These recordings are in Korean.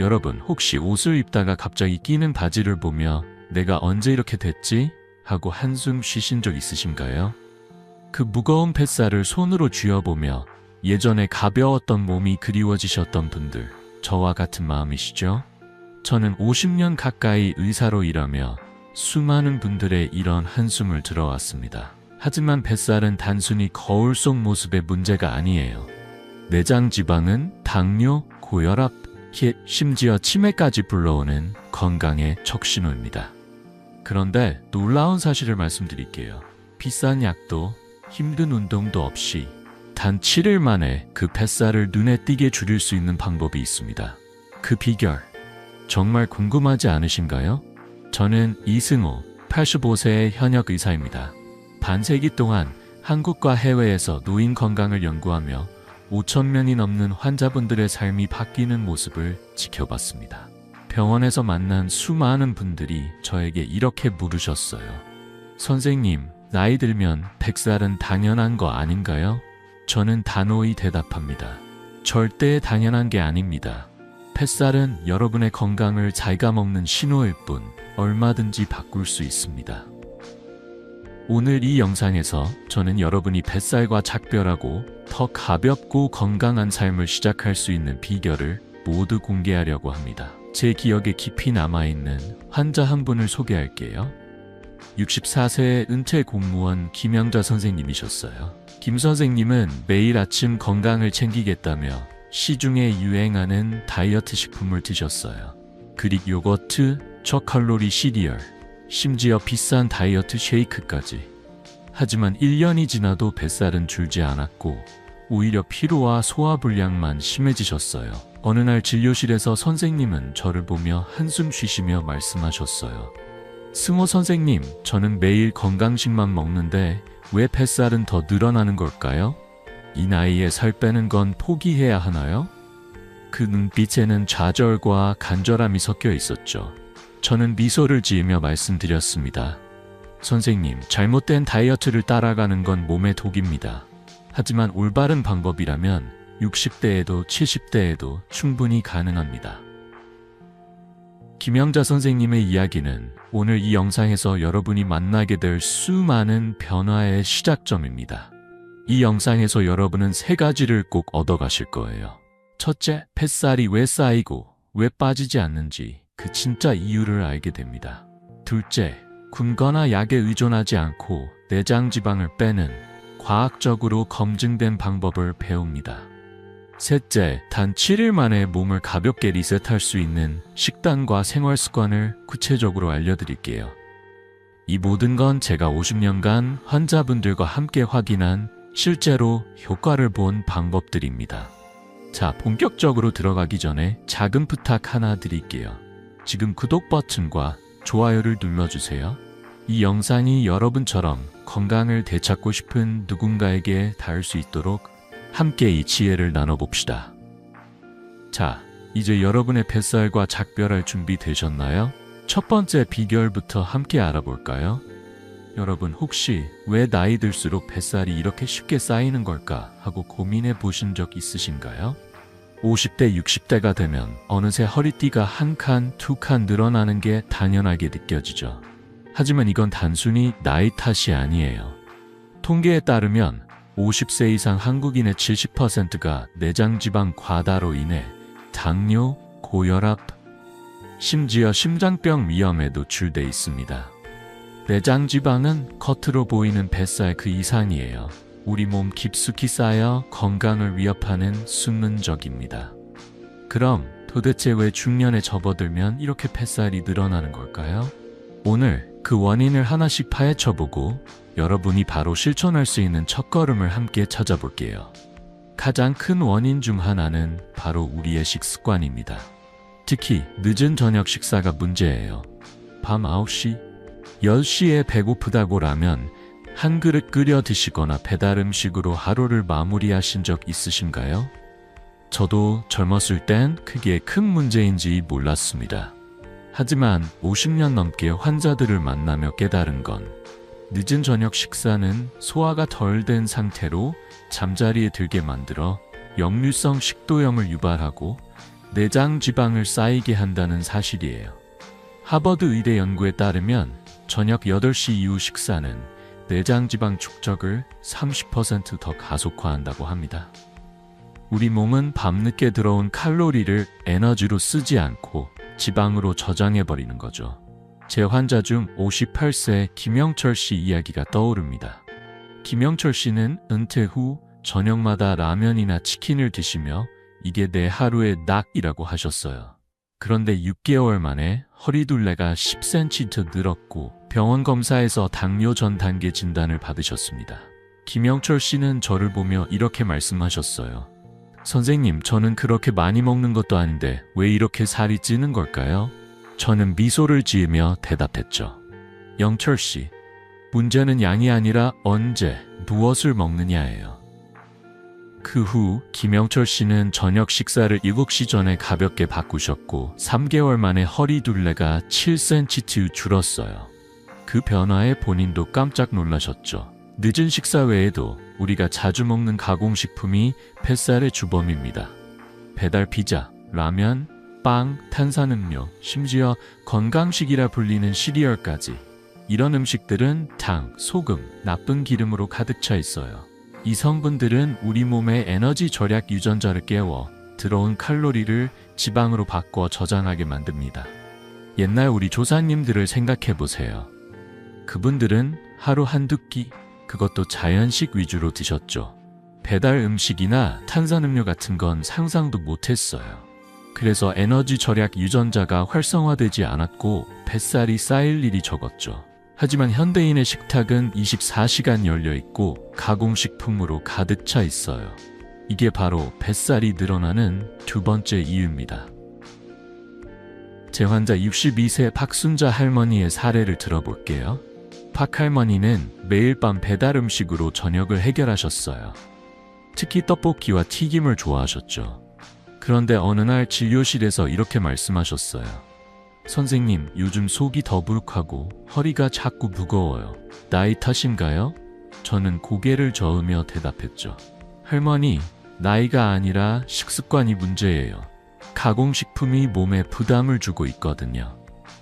여러분, 혹시 옷을 입다가 갑자기 끼는 바지를 보며 내가 언제 이렇게 됐지? 하고 한숨 쉬신 적 있으신가요? 그 무거운 뱃살을 손으로 쥐어보며 예전에 가벼웠던 몸이 그리워지셨던 분들, 저와 같은 마음이시죠? 저는 50년 가까이 의사로 일하며 수많은 분들의 이런 한숨을 들어왔습니다. 하지만 뱃살은 단순히 거울 속 모습의 문제가 아니에요. 내장 지방은 당뇨, 고혈압, 심지어 치매까지 불러오는 건강의 척신호입니다. 그런데 놀라운 사실을 말씀드릴게요. 비싼 약도 힘든 운동도 없이 단 7일 만에 그 뱃살을 눈에 띄게 줄일 수 있는 방법이 있습니다. 그 비결, 정말 궁금하지 않으신가요? 저는 이승호, 85세의 현역 의사입니다. 반세기 동안 한국과 해외에서 노인 건강을 연구하며 5,000명이 넘는 환자분들의 삶이 바뀌는 모습을 지켜봤습니다. 병원에서 만난 수많은 분들이 저에게 이렇게 물으셨어요. 선생님, 나이 들면 뱃살은 당연한 거 아닌가요? 저는 단호히 대답합니다. 절대 당연한 게 아닙니다. 뱃살은 여러분의 건강을 갉아먹는 신호일 뿐 얼마든지 바꿀 수 있습니다. 오늘 이 영상에서 저는 여러분이 뱃살과 작별하고 더 가볍고 건강한 삶을 시작할 수 있는 비결을 모두 공개하려고 합니다. 제 기억에 깊이 남아있는 환자 한 분을 소개할게요. 64세의 은퇴 공무원 김영자 선생님이셨어요. 김 선생님은 매일 아침 건강을 챙기겠다며 시중에 유행하는 다이어트 식품을 드셨어요. 그릭 요거트, 저칼로리 시리얼, 심지어 비싼 다이어트 쉐이크까지. 하지만 1년이 지나도 뱃살은 줄지 않았고 오히려 피로와 소화불량만 심해지셨어요. 어느 날 진료실에서 선생님은 저를 보며 한숨 쉬시며 말씀하셨어요. 승호 선생님, 저는 매일 건강식만 먹는데 왜 뱃살은 더 늘어나는 걸까요? 이 나이에 살 빼는 건 포기해야 하나요? 그 눈빛에는 좌절과 간절함이 섞여 있었죠. 저는 미소를 지으며 말씀드렸습니다. 선생님, 잘못된 다이어트를 따라가는 건 몸의 독입니다. 하지만 올바른 방법이라면 60대에도 70대에도 충분히 가능합니다. 김영자 선생님의 이야기는 오늘 이 영상에서 여러분이 만나게 될 수많은 변화의 시작점입니다. 이 영상에서 여러분은 3가지를 꼭 얻어가실 거예요. 첫째, 뱃살이 왜 쌓이고 왜 빠지지 않는지 그 진짜 이유를 알게 됩니다. 둘째, 굶거나 약에 의존하지 않고 내장 지방을 빼는 과학적으로 검증된 방법을 배웁니다. 셋째, 단 7일 만에 몸을 가볍게 리셋할 수 있는 식단과 생활 습관을 구체적으로 알려드릴게요. 이 모든 건 제가 50년간 환자분들과 함께 확인한 실제로 효과를 본 방법들입니다. 자, 본격적으로 들어가기 전에 작은 부탁 하나 드릴게요. 지금 구독 버튼과 좋아요를 눌러주세요. 이 영상이 여러분처럼 건강을 되찾고 싶은 누군가에게 닿을 수 있도록 함께 이 지혜를 나눠봅시다. 자, 이제 여러분의 뱃살과 작별할 준비 되셨나요? 첫 번째 비결부터 함께 알아볼까요? 여러분, 혹시 왜 나이 들수록 뱃살이 이렇게 쉽게 쌓이는 걸까 하고 고민해 보신 적 있으신가요? 50대, 60대가 되면 어느새 허리띠가 1칸, 2칸 늘어나는 게 당연하게 느껴지죠. 하지만 이건 단순히 나이 탓이 아니에요. 통계에 따르면 50세 이상 한국인의 70%가 내장지방 과다로 인해 당뇨, 고혈압, 심지어 심장병 위험에 노출돼 있습니다. 내장지방은 겉으로 보이는 뱃살 그 이상이에요. 우리 몸 깊숙이 쌓여 건강을 위협하는 숨은적입니다. 그럼 도대체 왜 중년에 접어들면 이렇게 뱃살이 늘어나는 걸까요? 오늘 그 원인을 하나씩 파헤쳐보고 여러분이 바로 실천할 수 있는 첫걸음을 함께 찾아볼게요. 가장 큰 원인 중 하나는 바로 우리의 식습관입니다. 특히 늦은 저녁 식사가 문제예요. 밤 9시, 10시에 배고프다고 라면 한 그릇 끓여 드시거나 배달 음식으로 하루를 마무리하신 적 있으신가요? 저도 젊었을 땐 그게 큰 문제인지 몰랐습니다. 하지만 50년 넘게 환자들을 만나며 깨달은 건 늦은 저녁 식사는 소화가 덜 된 상태로 잠자리에 들게 만들어 역류성 식도염을 유발하고 내장 지방을 쌓이게 한다는 사실이에요. 하버드 의대 연구에 따르면 저녁 8시 이후 식사는 내장 지방 축적을 30% 더 가속화한다고 합니다. 우리 몸은 밤늦게 들어온 칼로리를 에너지로 쓰지 않고 지방으로 저장해버리는 거죠. 제 환자 중 58세 김영철 씨 이야기가 떠오릅니다. 김영철 씨는 은퇴 후 저녁마다 라면이나 치킨을 드시며 이게 내 하루의 낙이라고 하셨어요. 그런데 6개월 만에 허리둘레가 10cm 늘었고 병원 검사에서 당뇨 전 단계 진단을 받으셨습니다. 김영철 씨는 저를 보며 이렇게 말씀하셨어요. 선생님, 저는 그렇게 많이 먹는 것도 아닌데 왜 이렇게 살이 찌는 걸까요? 저는 미소를 지으며 대답했죠. 영철 씨, 문제는 양이 아니라 언제, 무엇을 먹느냐예요. 그 후 김영철 씨는 저녁 식사를 7시 전에 가볍게 바꾸셨고 3개월 만에 허리 둘레가 7cm 줄었어요. 그 변화에 본인도 깜짝 놀라셨죠. 늦은 식사 외에도 우리가 자주 먹는 가공식품이 뱃살의 주범입니다. 배달 피자, 라면, 빵, 탄산음료, 심지어 건강식이라 불리는 시리얼까지. 이런 음식들은 당, 소금, 나쁜 기름으로 가득 차 있어요. 이 성분들은 우리 몸의 에너지 절약 유전자를 깨워 들어온 칼로리를 지방으로 바꿔 저장하게 만듭니다. 옛날 우리 조상님들을 생각해 보세요. 그분들은 하루 한두 끼, 그것도 자연식 위주로 드셨죠. 배달 음식이나 탄산음료 같은 건 상상도 못했어요. 그래서 에너지 절약 유전자가 활성화되지 않았고 뱃살이 쌓일 일이 적었죠. 하지만 현대인의 식탁은 24시간 열려 있고 가공식품으로 가득 차 있어요. 이게 바로 뱃살이 늘어나는 두 번째 이유입니다. 제 환자 62세 박순자 할머니의 사례를 들어볼게요. 박 할머니는 매일 밤 배달 음식으로 저녁을 해결하셨어요. 특히 떡볶이와 튀김을 좋아하셨죠. 그런데 어느 날 진료실에서 이렇게 말씀하셨어요. 선생님, 요즘 속이 더부룩하고 허리가 자꾸 무거워요. 나이 탓인가요? 저는 고개를 저으며 대답했죠. 할머니, 나이가 아니라 식습관이 문제예요. 가공식품이 몸에 부담을 주고 있거든요.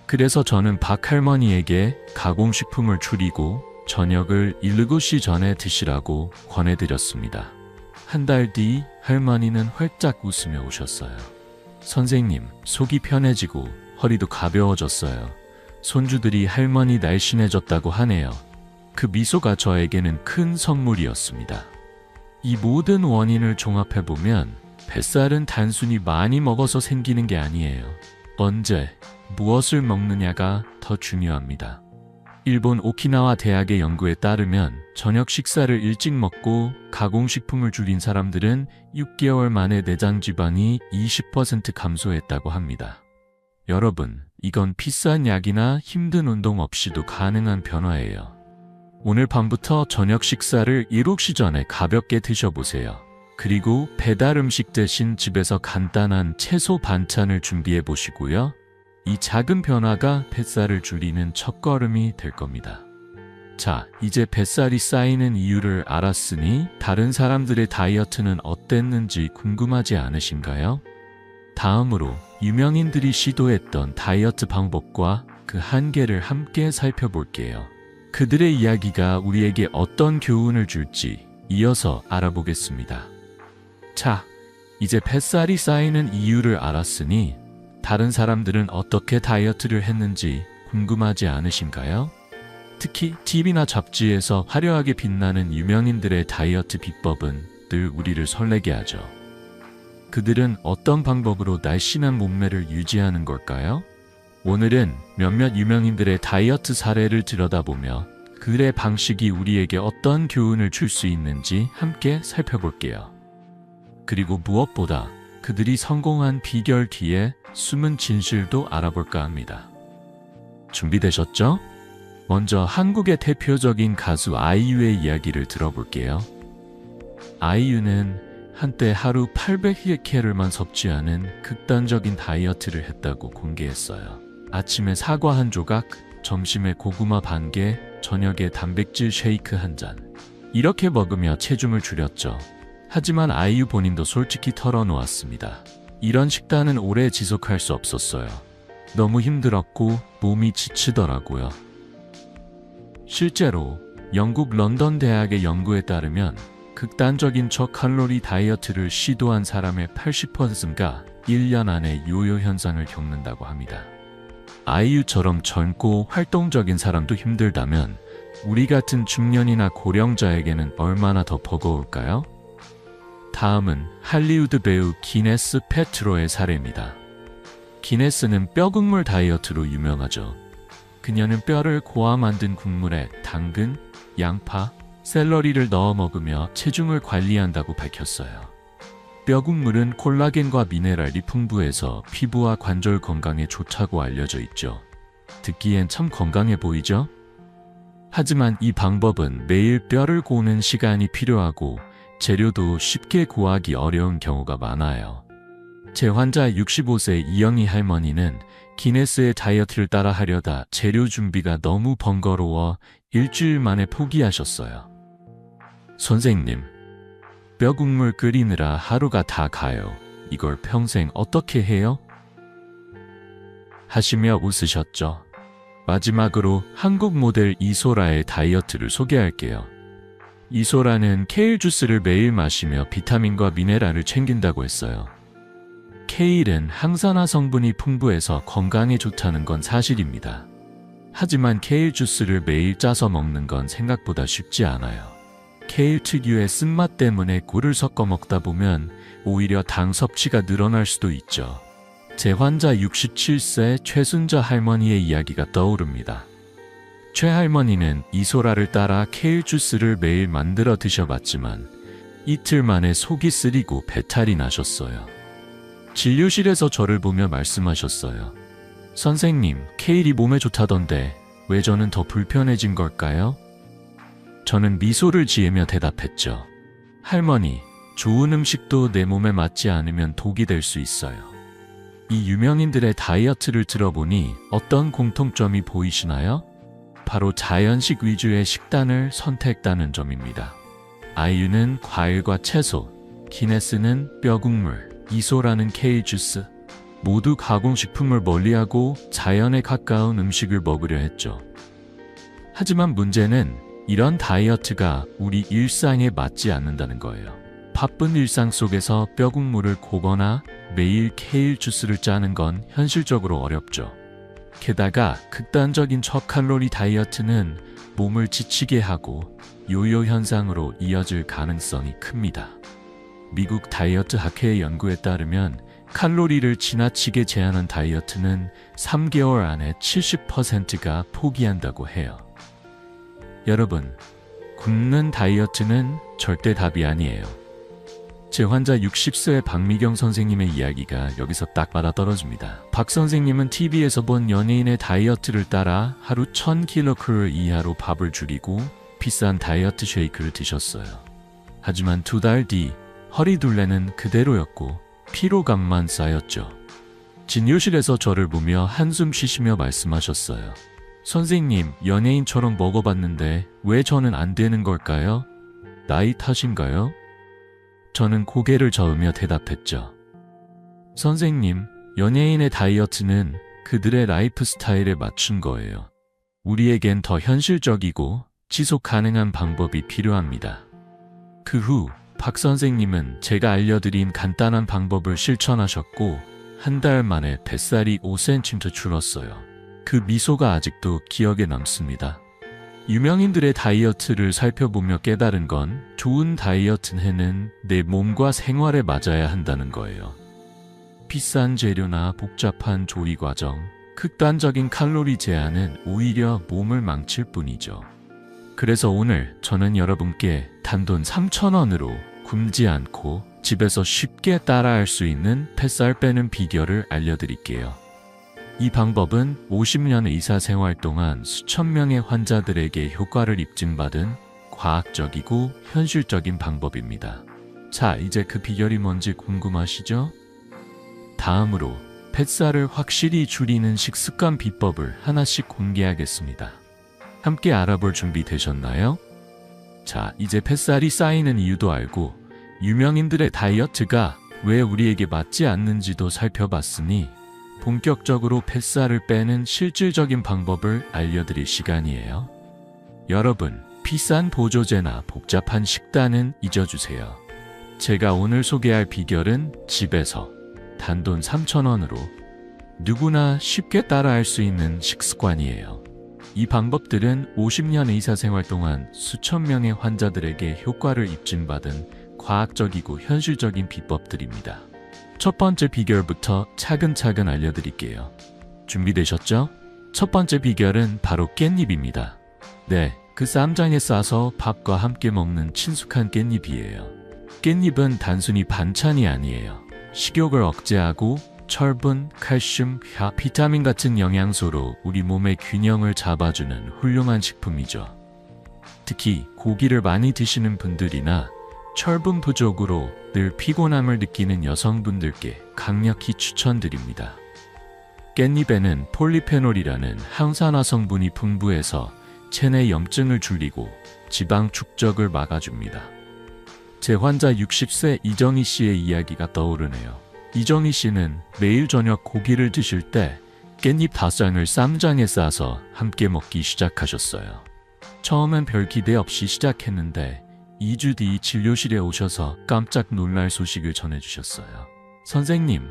그래서 저는 박 할머니에게 가공식품을 줄이고 저녁을 7시 전에 드시라고 권해드렸습니다. 한 달 뒤 할머니는 활짝 웃으며 오셨어요. 선생님, 속이 편해지고 허리도 가벼워졌어요. 손주들이 할머니 날씬해졌다고 하네요. 그 미소가 저에게는 큰 선물이었습니다. 이 모든 원인을 종합해보면 뱃살은 단순히 많이 먹어서 생기는 게 아니에요. 언제, 무엇을 먹느냐가 더 중요합니다. 일본 오키나와 대학의 연구에 따르면 저녁 식사를 일찍 먹고 가공식품을 줄인 사람들은 6개월 만에 내장 지방이 20% 감소했다고 합니다. 여러분, 이건 비싼 약이나 힘든 운동 없이도 가능한 변화예요. 오늘 밤부터 저녁 식사를 7시 전에 가볍게 드셔보세요. 그리고 배달 음식 대신 집에서 간단한 채소 반찬을 준비해 보시고요. 이 작은 변화가 뱃살을 줄이는 첫걸음이 될 겁니다. 자, 이제 뱃살이 쌓이는 이유를 알았으니 다른 사람들의 다이어트는 어땠는지 궁금하지 않으신가요? 다음으로 유명인들이 시도했던 다이어트 방법과 그 한계를 함께 살펴볼게요. 그들의 이야기가 우리에게 어떤 교훈을 줄지 이어서 알아보겠습니다. 자, 이제 뱃살이 쌓이는 이유를 알았으니 다른 사람들은 어떻게 다이어트를 했는지 궁금하지 않으신가요? 특히 TV나 잡지에서 화려하게 빛나는 유명인들의 다이어트 비법은 늘 우리를 설레게 하죠. 그들은 어떤 방법으로 날씬한 몸매를 유지하는 걸까요? 오늘은 몇몇 유명인들의 다이어트 사례를 들여다보며 그들의 방식이 우리에게 어떤 교훈을 줄 수 있는지 함께 살펴볼게요. 그리고 무엇보다 그들이 성공한 비결 뒤에 숨은 진실도 알아볼까 합니다. 준비되셨죠? 먼저 한국의 대표적인 가수 아이유의 이야기를 들어볼게요. 아이유는 한때 하루 800kcal만 섭취하는 극단적인 다이어트를 했다고 공개했어요. 아침에 사과 한 조각, 점심에 고구마 반 개, 저녁에 단백질 쉐이크 한 잔. 이렇게 먹으며 체중을 줄였죠. 하지만 아이유 본인도 솔직히 털어놓았습니다. 이런 식단은 오래 지속할 수 없었어요. 너무 힘들었고 몸이 지치더라고요. 실제로 영국 런던 대학의 연구에 따르면 극단적인 저칼로리 다이어트를 시도한 사람의 80%가 1년 안에 요요 현상을 겪는다고 합니다. 아이유처럼 젊고 활동적인 사람도 힘들다면 우리 같은 중년이나 고령자에게는 얼마나 더 버거울까요? 다음은 할리우드 배우 기네스 패트로의 사례입니다. 기네스는 뼈국물 다이어트로 유명하죠. 그녀는 뼈를 고아 만든 국물에 당근, 양파, 샐러리를 넣어 먹으며 체중을 관리한다고 밝혔어요. 뼈국물은 콜라겐과 미네랄이 풍부해서 피부와 관절 건강에 좋다고 알려져 있죠. 듣기엔 참 건강해 보이죠? 하지만 이 방법은 매일 뼈를 고는 시간이 필요하고 재료도 쉽게 구하기 어려운 경우가 많아요. 제 환자 65세 이영희 할머니는 기네스의 다이어트를 따라 하려다 재료 준비가 너무 번거로워 일주일 만에 포기하셨어요. 선생님, 뼈국물 끓이느라 하루가 다 가요. 이걸 평생 어떻게 해요? 하시며 웃으셨죠. 마지막으로 한국 모델 이소라의 다이어트를 소개할게요. 이소라는 케일 주스를 매일 마시며 비타민과 미네랄을 챙긴다고 했어요. 케일은 항산화 성분이 풍부해서 건강에 좋다는 건 사실입니다. 하지만 케일 주스를 매일 짜서 먹는 건 생각보다 쉽지 않아요. 케일 특유의 쓴맛 때문에 꿀을 섞어 먹다 보면 오히려 당 섭취가 늘어날 수도 있죠. 제 환자 67세 최순자 할머니의 이야기가 떠오릅니다. 최 할머니는 이소라를 따라 케일 주스를 매일 만들어 드셔봤지만 이틀 만에 속이 쓰리고 배탈이 나셨어요. 진료실에서 저를 보며 말씀하셨어요. 선생님, 케일이 몸에 좋다던데 왜 저는 더 불편해진 걸까요? 저는 미소를 지으며 대답했죠. 할머니, 좋은 음식도 내 몸에 맞지 않으면 독이 될 수 있어요. 이 유명인들의 다이어트를 들어보니 어떤 공통점이 보이시나요? 바로 자연식 위주의 식단을 선택했다는 점입니다. 아이유는 과일과 채소, 기네스는 뼈국물, 이소라는 케일 주스, 모두 가공식품을 멀리하고 자연에 가까운 음식을 먹으려 했죠. 하지만 문제는 이런 다이어트가 우리 일상에 맞지 않는다는 거예요. 바쁜 일상 속에서 뼈국물을 고거나 매일 케일 주스를 짜는 건 현실적으로 어렵죠. 게다가 극단적인 저칼로리 다이어트는 몸을 지치게 하고 요요 현상으로 이어질 가능성이 큽니다. 미국 다이어트 학회의 연구에 따르면 칼로리를 지나치게 제한한 다이어트는 3개월 안에 70%가 포기한다고 해요. 여러분, 굶는 다이어트는 절대 답이 아니에요. 제 환자 60세 박미경 선생님의 이야기가 여기서 딱 맞아떨어집니다. 박 선생님은 TV에서 본 연예인의 다이어트를 따라 하루 1000kcal 이하로 밥을 줄이고 비싼 다이어트 쉐이크를 드셨어요. 하지만 2달 뒤 허리둘레는 그대로였고 피로감만 쌓였죠. 진료실에서 저를 보며 한숨 쉬시며 말씀하셨어요. 선생님, 연예인처럼 먹어봤는데 왜 저는 안 되는 걸까요? 나이 탓인가요? 저는 고개를 저으며 대답했죠. 선생님, 연예인의 다이어트는 그들의 라이프 스타일에 맞춘 거예요. 우리에겐 더 현실적이고 지속 가능한 방법이 필요합니다. 그 후 박 선생님은 제가 알려드린 간단한 방법을 실천하셨고 한 달 만에 뱃살이 5cm 줄었어요. 그 미소가 아직도 기억에 남습니다. 유명인들의 다이어트를 살펴보며 깨달은 건 좋은 다이어트는 내 몸과 생활에 맞아야 한다는 거예요. 비싼 재료나 복잡한 조리 과정, 극단적인 칼로리 제한은 오히려 몸을 망칠 뿐이죠. 그래서 오늘 저는 여러분께 단돈 3,000원으로 굶지 않고 집에서 쉽게 따라할 수 있는 뱃살 빼는 비결을 알려드릴게요. 이 방법은 50년 의사 생활 동안 수천 명의 환자들에게 효과를 입증받은 과학적이고 현실적인 방법입니다. 자, 이제 그 비결이 뭔지 궁금하시죠? 다음으로 뱃살을 확실히 줄이는 식습관 비법을 하나씩 공개하겠습니다. 함께 알아볼 준비 되셨나요? 자, 이제 뱃살이 쌓이는 이유도 알고 유명인들의 다이어트가 왜 우리에게 맞지 않는지도 살펴봤으니 본격적으로 뱃살을 빼는 실질적인 방법을 알려드릴 시간이에요. 여러분, 비싼 보조제나 복잡한 식단은 잊어주세요. 제가 오늘 소개할 비결은 집에서 단돈 3,000원으로 누구나 쉽게 따라할 수 있는 식습관이에요. 이 방법들은 50년 의사생활 동안 수천 명의 환자들에게 효과를 입증받은 과학적이고 현실적인 비법들입니다. 첫 번째 비결부터 차근차근 알려드릴게요. 준비되셨죠? 첫 번째 비결은 바로 깻잎입니다. 네, 그 쌈장에 싸서 밥과 함께 먹는 친숙한 깻잎이에요. 깻잎은 단순히 반찬이 아니에요. 식욕을 억제하고 철분, 칼슘, 화, 비타민 같은 영양소로 우리 몸의 균형을 잡아주는 훌륭한 식품이죠. 특히 고기를 많이 드시는 분들이나 철분 부족으로 늘 피곤함을 느끼는 여성분들께 강력히 추천드립니다. 깻잎에는 폴리페놀이라는 항산화 성분이 풍부해서 체내 염증을 줄이고 지방 축적을 막아줍니다. 제 환자 60세 이정희 씨의 이야기가 떠오르네요. 이정희 씨는 매일 저녁 고기를 드실 때 깻잎 5장을 쌈장에 싸서 함께 먹기 시작하셨어요. 처음엔 별 기대 없이 시작했는데 2주 뒤 진료실에 오셔서 깜짝 놀랄 소식을 전해주셨어요. 선생님,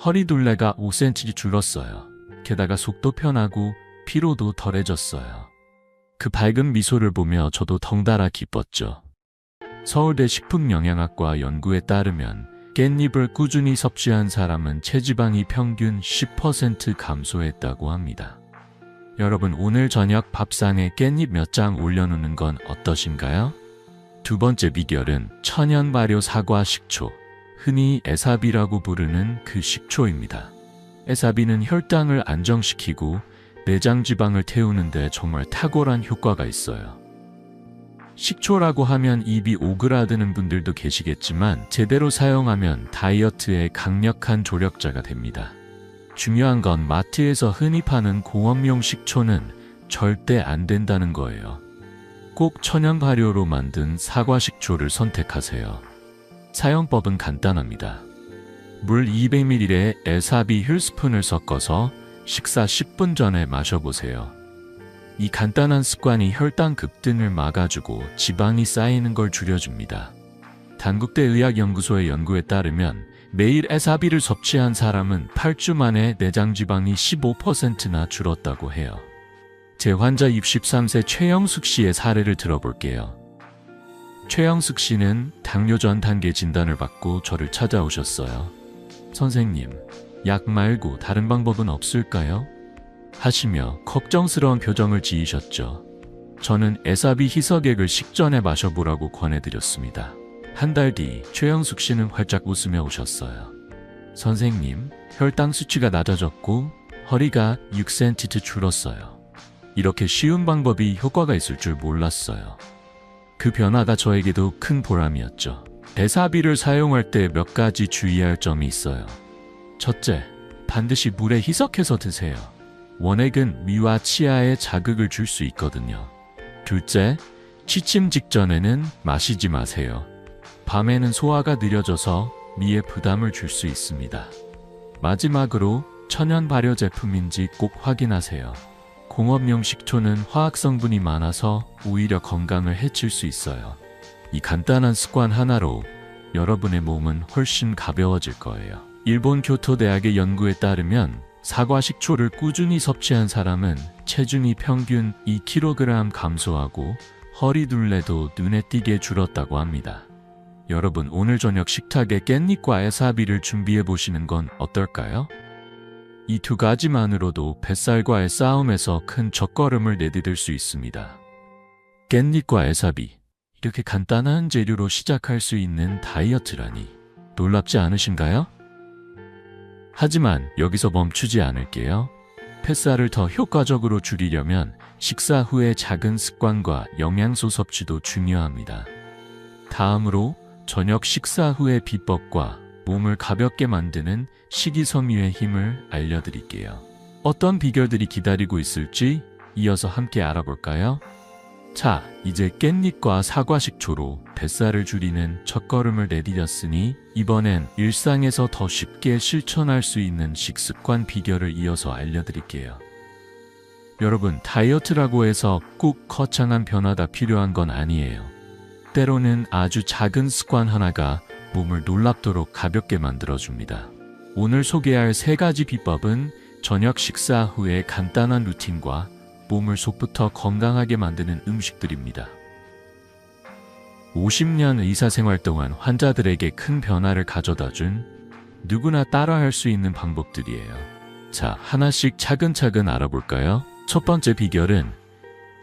허리둘레가 5cm 줄었어요. 게다가 속도 편하고 피로도 덜해졌어요. 그 밝은 미소를 보며 저도 덩달아 기뻤죠. 서울대 식품영양학과 연구에 따르면 깻잎을 꾸준히 섭취한 사람은 체지방이 평균 10% 감소했다고 합니다. 여러분, 오늘 저녁 밥상에 깻잎 몇 장 올려놓는 건 어떠신가요? 두 번째 비결은 천연 발효 사과 식초, 흔히 에사비라고 부르는 그 식초입니다. 에사비는 혈당을 안정시키고 내장 지방을 태우는데 정말 탁월한 효과가 있어요. 식초라고 하면 입이 오그라드는 분들도 계시겠지만 제대로 사용하면 다이어트에 강력한 조력자가 됩니다. 중요한 건 마트에서 흔히 파는 공업용 식초는 절대 안 된다는 거예요. 꼭 천연 발효로 만든 사과 식초를 선택하세요. 사용법은 간단합니다. 물 200ml에 에사비 힐스푼을 섞어서 식사 10분 전에 마셔보세요. 이 간단한 습관이 혈당 급등을 막아주고 지방이 쌓이는 걸 줄여줍니다. 단국대 의학연구소의 연구에 따르면 매일 에사비를 섭취한 사람은 8주 만에 내장 지방이 15%나 줄었다고 해요. 제 환자 63세 최영숙 씨의 사례를 들어볼게요. 최영숙 씨는 당뇨 전 단계 진단을 받고 저를 찾아오셨어요. 선생님, 약 말고 다른 방법은 없을까요? 하시며 걱정스러운 표정을 지으셨죠. 저는 에사비 희석액을 식전에 마셔보라고 권해드렸습니다. 한 달 뒤 최영숙 씨는 활짝 웃으며 오셨어요. 선생님, 혈당 수치가 낮아졌고 허리가 6cm 줄었어요. 이렇게 쉬운 방법이 효과가 있을 줄 몰랐어요. 그 변화가 저에게도 큰 보람이었죠. 에사비를 사용할 때 몇 가지 주의할 점이 있어요. 첫째, 반드시 물에 희석해서 드세요. 원액은 위와 치아에 자극을 줄 수 있거든요. 둘째, 취침 직전에는 마시지 마세요. 밤에는 소화가 느려져서 미에 부담을 줄 수 있습니다. 마지막으로 천연 발효 제품인지 꼭 확인하세요. 공업용 식초는 화학 성분이 많아서 오히려 건강을 해칠 수 있어요. 이 간단한 습관 하나로 여러분의 몸은 훨씬 가벼워질 거예요. 일본 교토대학의 연구에 따르면 사과 식초를 꾸준히 섭취한 사람은 체중이 평균 2kg 감소하고 허리둘레도 눈에 띄게 줄었다고 합니다. 여러분, 오늘 저녁 식탁에 깻잎과 에사비를 준비해 보시는 건 어떨까요? 이 두 가지만으로도 뱃살과의 싸움에서 큰 적걸음을 내디딜 수 있습니다. 깻잎과 에사비, 이렇게 간단한 재료로 시작할 수 있는 다이어트라니 놀랍지 않으신가요? 하지만 여기서 멈추지 않을게요. 뱃살을 더 효과적으로 줄이려면 식사 후의 작은 습관과 영양소 섭취도 중요합니다. 다음으로 저녁 식사 후의 비법과 몸을 가볍게 만드는 식이섬유의 힘을 알려드릴게요. 어떤 비결들이 기다리고 있을지 이어서 함께 알아볼까요? 자, 이제 깻잎과 사과 식초로 뱃살을 줄이는 첫걸음을 내디뎠으니 이번엔 일상에서 더 쉽게 실천할 수 있는 식습관 비결을 이어서 알려드릴게요. 여러분, 다이어트라고 해서 꼭 거창한 변화가 필요한 건 아니에요. 때로는 아주 작은 습관 하나가 몸을 놀랍도록 가볍게 만들어줍니다. 오늘 소개할 3가지 비법은 저녁 식사 후에 간단한 루틴과 몸을 속부터 건강하게 만드는 음식들입니다. 50년 의사생활 동안 환자들에게 큰 변화를 가져다준 누구나 따라할 수 있는 방법들이에요. 자, 하나씩 차근차근 알아볼까요? 첫 번째 비결은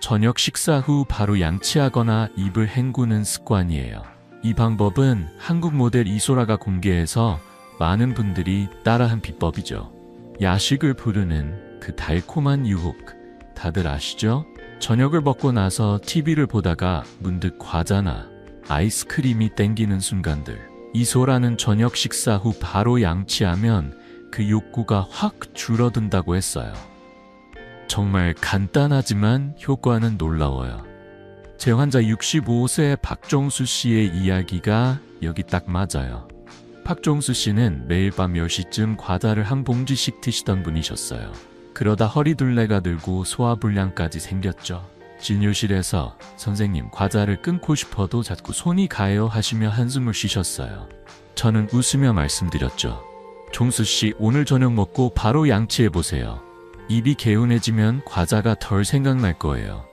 저녁 식사 후 바로 양치하거나 입을 헹구는 습관이에요. 이 방법은 한국 모델 이소라가 공개해서 많은 분들이 따라한 비법이죠. 야식을 부르는 그 달콤한 유혹, 다들 아시죠? 저녁을 먹고 나서 TV를 보다가 문득 과자나 아이스크림이 땡기는 순간들. 이소라는 저녁 식사 후 바로 양치하면 그 욕구가 확 줄어든다고 했어요. 정말 간단하지만 효과는 놀라워요. 제 환자 65세 박종수 씨의 이야기가 여기 딱 맞아요. 박종수 씨는 매일 밤 10시쯤 과자를 한 봉지씩 드시던 분이셨어요. 그러다 허리둘레가 들고 소화불량까지 생겼죠. 진료실에서 선생님, 과자를 끊고 싶어도 자꾸 손이 가요 하시며 한숨을 쉬셨어요. 저는 웃으며 말씀드렸죠. 종수 씨, 오늘 저녁 먹고 바로 양치해보세요. 입이 개운해지면 과자가 덜 생각날 거예요.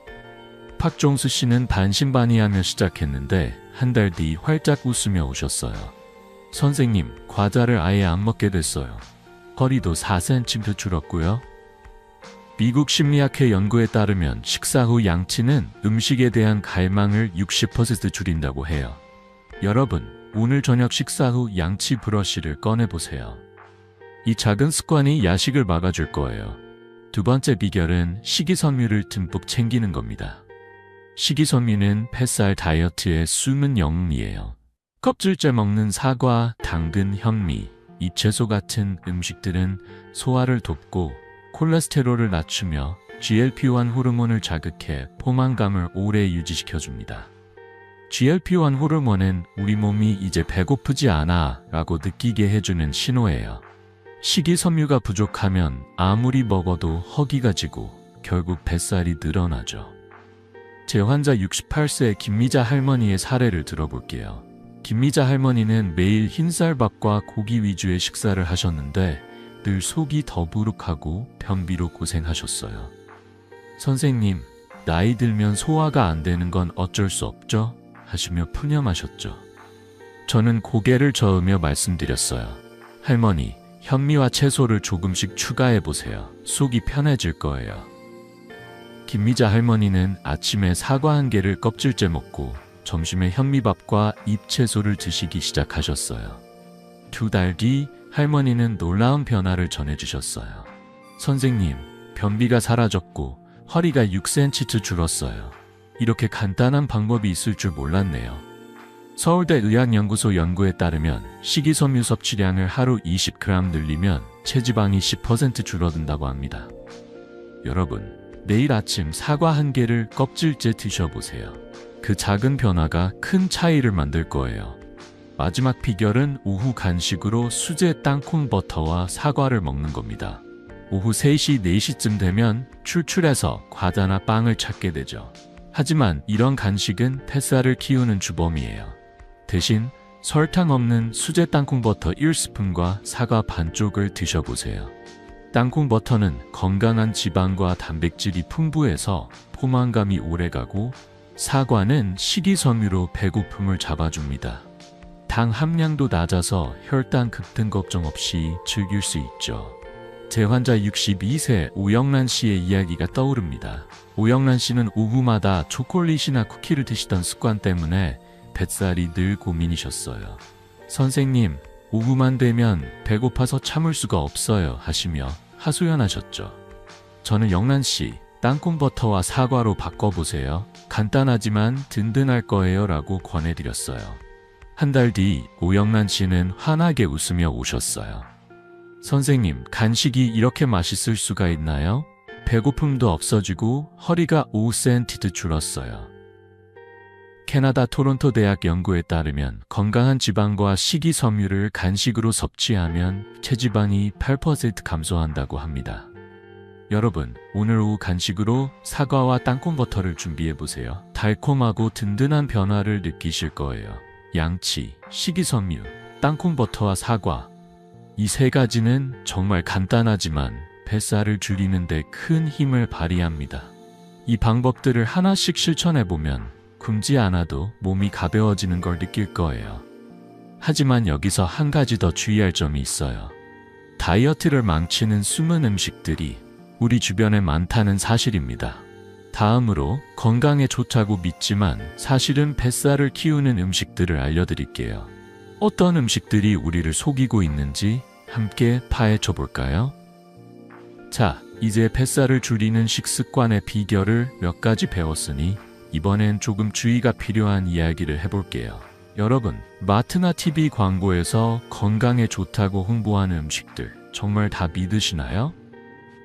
박종수 씨는 반신반의하며 시작했는데 한 달 뒤 활짝 웃으며 오셨어요. 선생님, 과자를 아예 안 먹게 됐어요. 허리도 4cm 줄었고요. 미국 심리학회 연구에 따르면 식사 후 양치는 음식에 대한 갈망을 60% 줄인다고 해요. 여러분, 오늘 저녁 식사 후 양치 브러쉬를 꺼내보세요. 이 작은 습관이 야식을 막아줄 거예요. 두 번째 비결은 식이섬유를 듬뿍 챙기는 겁니다. 식이섬유는 뱃살 다이어트의 숨은 영웅이에요. 껍질째 먹는 사과, 당근, 현미, 잎채소 같은 음식들은 소화를 돕고 콜레스테롤을 낮추며 GLP-1 호르몬을 자극해 포만감을 오래 유지시켜줍니다. GLP-1 호르몬은 우리 몸이 이제 배고프지 않아 라고 느끼게 해주는 신호예요. 식이섬유가 부족하면 아무리 먹어도 허기가 지고 결국 뱃살이 늘어나죠. 제 환자 68세 김미자 할머니의 사례를 들어볼게요. 김미자 할머니는 매일 흰쌀밥과 고기 위주의 식사를 하셨는데 늘 속이 더부룩하고 변비로 고생하셨어요. 선생님, 나이 들면 소화가 안 되는 건 어쩔 수 없죠? 하시며 푸념하셨죠. 저는 고개를 저으며 말씀드렸어요. 할머니, 현미와 채소를 조금씩 추가해보세요. 속이 편해질 거예요. 김미자 할머니는 아침에 사과 1개를 껍질째 먹고 점심에 현미밥과 잎채소를 드시기 시작하셨어요. 2달 뒤 할머니는 놀라운 변화를 전해주셨어요. 선생님, 변비가 사라졌고 허리가 6cm 줄었어요. 이렇게 간단한 방법이 있을 줄 몰랐네요. 서울대 의학연구소 연구에 따르면 식이섬유 섭취량을 하루 20g 늘리면 체지방이 10% 줄어든다고 합니다. 여러분, 내일 아침 사과 1개를 껍질째 드셔보세요. 그 작은 변화가 큰 차이를 만들 거예요. 마지막 비결은 오후 간식으로 수제 땅콩 버터와 사과를 먹는 겁니다. 오후 3시, 4시쯤 되면 출출해서 과자나 빵을 찾게 되죠. 하지만 이런 간식은 뱃살을 키우는 주범이에요. 대신 설탕 없는 수제 땅콩 버터 1스푼과 사과 반쪽을 드셔보세요. 땅콩 버터는 건강한 지방과 단백질이 풍부해서 포만감이 오래가고, 사과는 식이섬유로 배고픔을 잡아줍니다. 당 함량도 낮아서 혈당 급등 걱정 없이 즐길 수 있죠. 제 환자 62세 오영란 씨의 이야기가 떠오릅니다. 오영란 씨는 오후마다 초콜릿이나 쿠키를 드시던 습관 때문에 뱃살이 늘 고민이셨어요. 선생님, 오후만 되면 배고파서 참을 수가 없어요 하시며 하소연하셨죠. 저는 영란 씨, 땅콩 버터와 사과로 바꿔보세요. 간단하지만 든든할 거예요 라고 권해드렸어요. 한 달 뒤 오영란 씨는 환하게 웃으며 오셨어요. 선생님, 간식이 이렇게 맛있을 수가 있나요? 배고픔도 없어지고 허리가 5cm 줄었어요. 캐나다 토론토 대학 연구에 따르면 건강한 지방과 식이섬유를 간식으로 섭취하면 체지방이 8% 감소한다고 합니다. 여러분, 오늘 오후 간식으로 사과와 땅콩버터를 준비해보세요. 달콤하고 든든한 변화를 느끼실 거예요. 양치, 식이섬유, 땅콩버터와 사과. 이 세 가지는 정말 간단하지만 뱃살을 줄이는 데 큰 힘을 발휘합니다. 이 방법들을 하나씩 실천해보면 굶지 않아도 몸이 가벼워지는 걸 느낄 거예요. 하지만 여기서 한 가지 더 주의할 점이 있어요. 다이어트를 망치는 숨은 음식들이 우리 주변에 많다는 사실입니다. 다음으로 건강에 좋다고 믿지만 사실은 뱃살을 키우는 음식들을 알려드릴게요. 어떤 음식들이 우리를 속이고 있는지 함께 파헤쳐 볼까요? 자, 이제 뱃살을 줄이는 식습관의 비결을 몇 가지 배웠으니 이번엔 조금 주의가 필요한 이야기를 해볼게요. 여러분, 마트나 TV 광고에서 건강에 좋다고 홍보하는 음식들 정말 다 믿으시나요?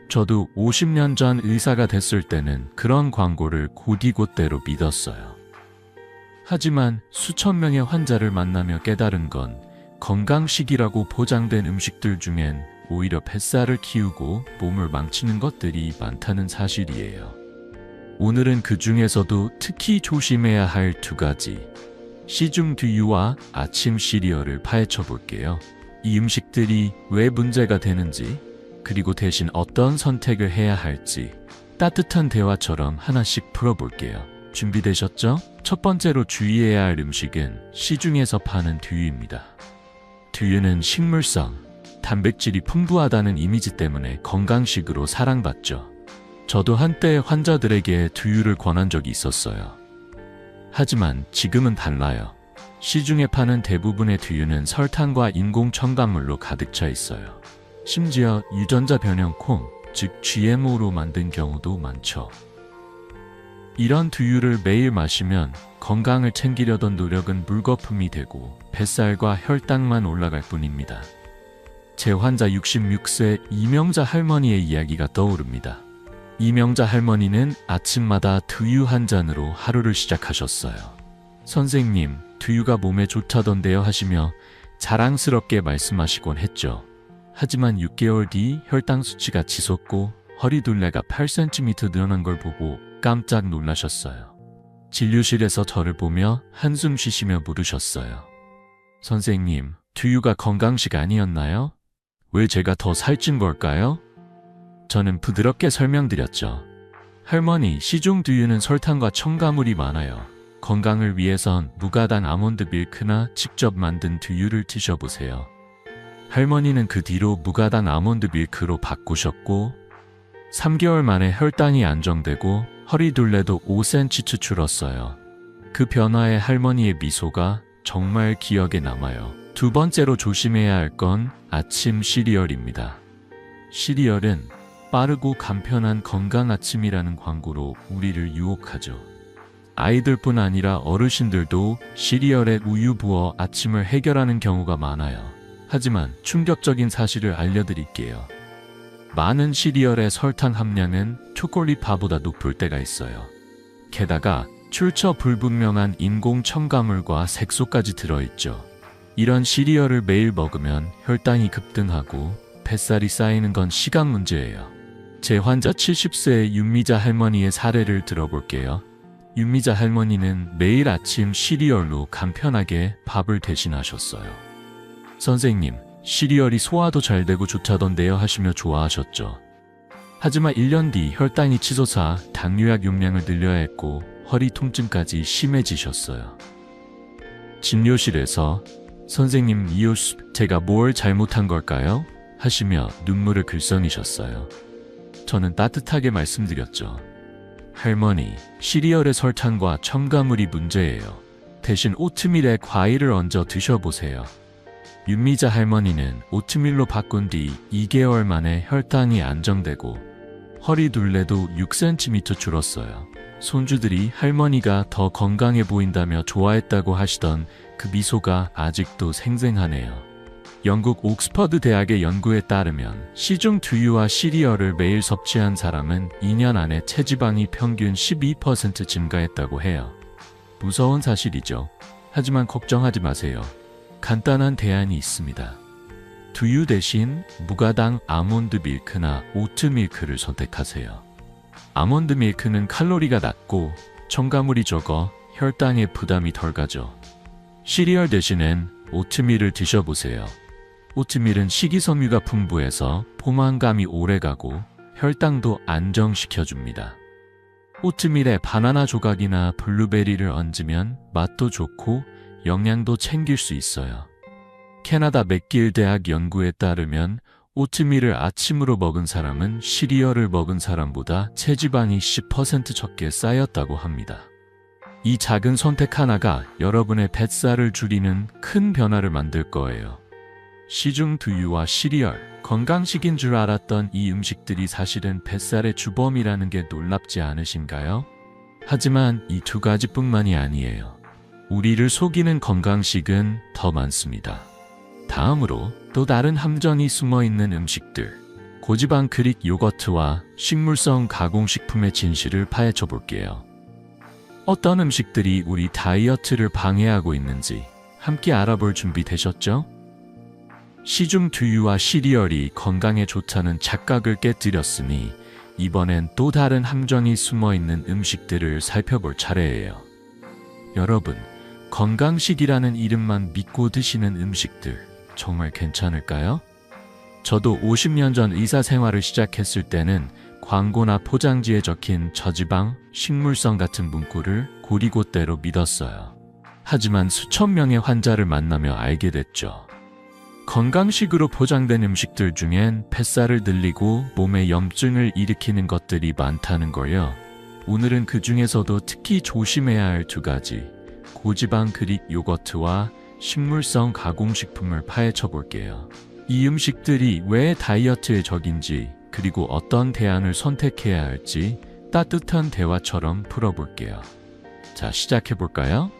저도 50년 전 의사가 됐을 때는 그런 광고를 곧이곧대로 믿었어요. 하지만 수천 명의 환자를 만나며 깨달은 건 건강식이라고 포장된 음식들 중엔 오히려 뱃살을 키우고 몸을 망치는 것들이 많다는 사실이에요. 오늘은 그 중에서도 특히 조심해야 할 두 가지, 시중 두유와 아침 시리얼을 파헤쳐 볼게요. 이 음식들이 왜 문제가 되는지, 그리고 대신 어떤 선택을 해야 할지 따뜻한 대화처럼 하나씩 풀어볼게요. 준비되셨죠? 첫 번째로 주의해야 할 음식은 시중에서 파는 두유입니다. 두유는 식물성, 단백질이 풍부하다는 이미지 때문에 건강식으로 사랑받죠. 저도 한때 환자들에게 두유를 권한 적이 있었어요. 하지만 지금은 달라요. 시중에 파는 대부분의 두유는 설탕과 인공 첨가물로 가득 차 있어요. 심지어 유전자 변형 콩, 즉 GMO로 만든 경우도 많죠. 이런 두유를 매일 마시면 건강을 챙기려던 노력은 물거품이 되고 뱃살과 혈당만 올라갈 뿐입니다. 제 환자 66세 이명자 할머니의 이야기가 떠오릅니다. 이명자 할머니는 아침마다 두유 한 잔으로 하루를 시작하셨어요. 선생님, 두유가 몸에 좋다던데요 하시며 자랑스럽게 말씀하시곤 했죠. 하지만 6개월 뒤 혈당 수치가 치솟고 허리둘레가 8cm 늘어난 걸 보고 깜짝 놀라셨어요. 진료실에서 저를 보며 한숨 쉬시며 물으셨어요. 선생님, 두유가 건강식 아니었나요? 왜 제가 더 살찐 걸까요? 저는 부드럽게 설명드렸죠. 할머니, 시중 두유는 설탕과 첨가물이 많아요. 건강을 위해선 무가당 아몬드 밀크나 직접 만든 두유를 드셔보세요. 할머니는 그 뒤로 무가당 아몬드 밀크로 바꾸셨고 3개월 만에 혈당이 안정되고 허리둘레도 5cm 줄었어요. 그 변화에 할머니의 미소가 정말 기억에 남아요. 두 번째로 조심해야 할 건 아침 시리얼입니다. 시리얼은 빠르고 간편한 건강 아침이라는 광고로 우리를 유혹하죠. 아이들뿐 아니라 어르신들도 시리얼에 우유 부어 아침을 해결하는 경우가 많아요. 하지만 충격적인 사실을 알려드릴게요. 많은 시리얼의 설탕 함량은 초콜릿바보다 높을 때가 있어요. 게다가 출처 불분명한 인공 첨가물과 색소까지 들어있죠. 이런 시리얼을 매일 먹으면 혈당이 급등하고 뱃살이 쌓이는 건 시간 문제예요. 제 환자 70세의 윤미자 할머니의 사례를 들어볼게요. 윤미자 할머니는 매일 아침 시리얼로 간편하게 밥을 대신하셨어요. 선생님, 시리얼이 소화도 잘 되고 좋다던데요 하시며 좋아하셨죠. 하지만 1년 뒤 혈당이 치솟아 당뇨약 용량을 늘려야 했고 허리 통증까지 심해지셨어요. 진료실에서 선생님, 제가 뭘 잘못한 걸까요? 하시며 눈물을 글썽이셨어요. 저는 따뜻하게 말씀드렸죠. 할머니, 시리얼의 설탕과 첨가물이 문제예요. 대신 오트밀에 과일을 얹어 드셔보세요. 윤미자 할머니는 오트밀로 바꾼 뒤 2개월 만에 혈당이 안정되고 허리둘레도 6cm 줄었어요. 손주들이 할머니가 더 건강해 보인다며 좋아했다고 하시던 그 미소가 아직도 생생하네요. 영국 옥스퍼드 대학의 연구에 따르면 시중 두유와 시리얼을 매일 섭취한 사람은 2년 안에 체지방이 평균 12% 증가했다고 해요. 무서운 사실이죠. 하지만 걱정하지 마세요. 간단한 대안이 있습니다. 두유 대신 무가당 아몬드 밀크나 오트 밀크를 선택하세요. 아몬드 밀크는 칼로리가 낮고 첨가물이 적어 혈당에 부담이 덜 가죠. 시리얼 대신엔 오트밀을 드셔보세요. 오트밀은 식이섬유가 풍부해서 포만감이 오래가고 혈당도 안정시켜줍니다. 오트밀에 바나나 조각이나 블루베리를 얹으면 맛도 좋고 영양도 챙길 수 있어요. 캐나다 맥길 대학 연구에 따르면 오트밀을 아침으로 먹은 사람은 시리얼을 먹은 사람보다 체지방이 10% 적게 쌓였다고 합니다. 이 작은 선택 하나가 여러분의 뱃살을 줄이는 큰 변화를 만들 거예요. 시중 두유와 시리얼, 건강식인 줄 알았던 이 음식들이 사실은 뱃살의 주범이라는 게 놀랍지 않으신가요? 하지만 이 두 가지뿐만이 아니에요. 우리를 속이는 건강식은 더 많습니다. 다음으로 또 다른 함정이 숨어있는 음식들, 고지방 그릭 요거트와 식물성 가공식품의 진실을 파헤쳐 볼게요. 어떤 음식들이 우리 다이어트를 방해하고 있는지 함께 알아볼 준비 되셨죠? 시중 두유와 시리얼이 건강에 좋다는 착각을 깨뜨렸으니 이번엔 또 다른 함정이 숨어있는 음식들을 살펴볼 차례예요. 여러분, 건강식이라는 이름만 믿고 드시는 음식들 정말 괜찮을까요? 저도 50년 전 의사 생활을 시작했을 때는 광고나 포장지에 적힌 저지방, 식물성 같은 문구를 고리고대로 믿었어요. 하지만 수천 명의 환자를 만나며 알게 됐죠. 건강식으로 포장된 음식들 중엔 뱃살을 늘리고 몸에 염증을 일으키는 것들이 많다는 걸요. 오늘은 그 중에서도 특히 조심해야 할 두 가지, 고지방 그릭 요거트와 식물성 가공식품을 파헤쳐 볼게요. 이 음식들이 왜 다이어트에 적인지, 그리고 어떤 대안을 선택해야 할지 따뜻한 대화처럼 풀어볼게요. 자, 시작해 볼까요?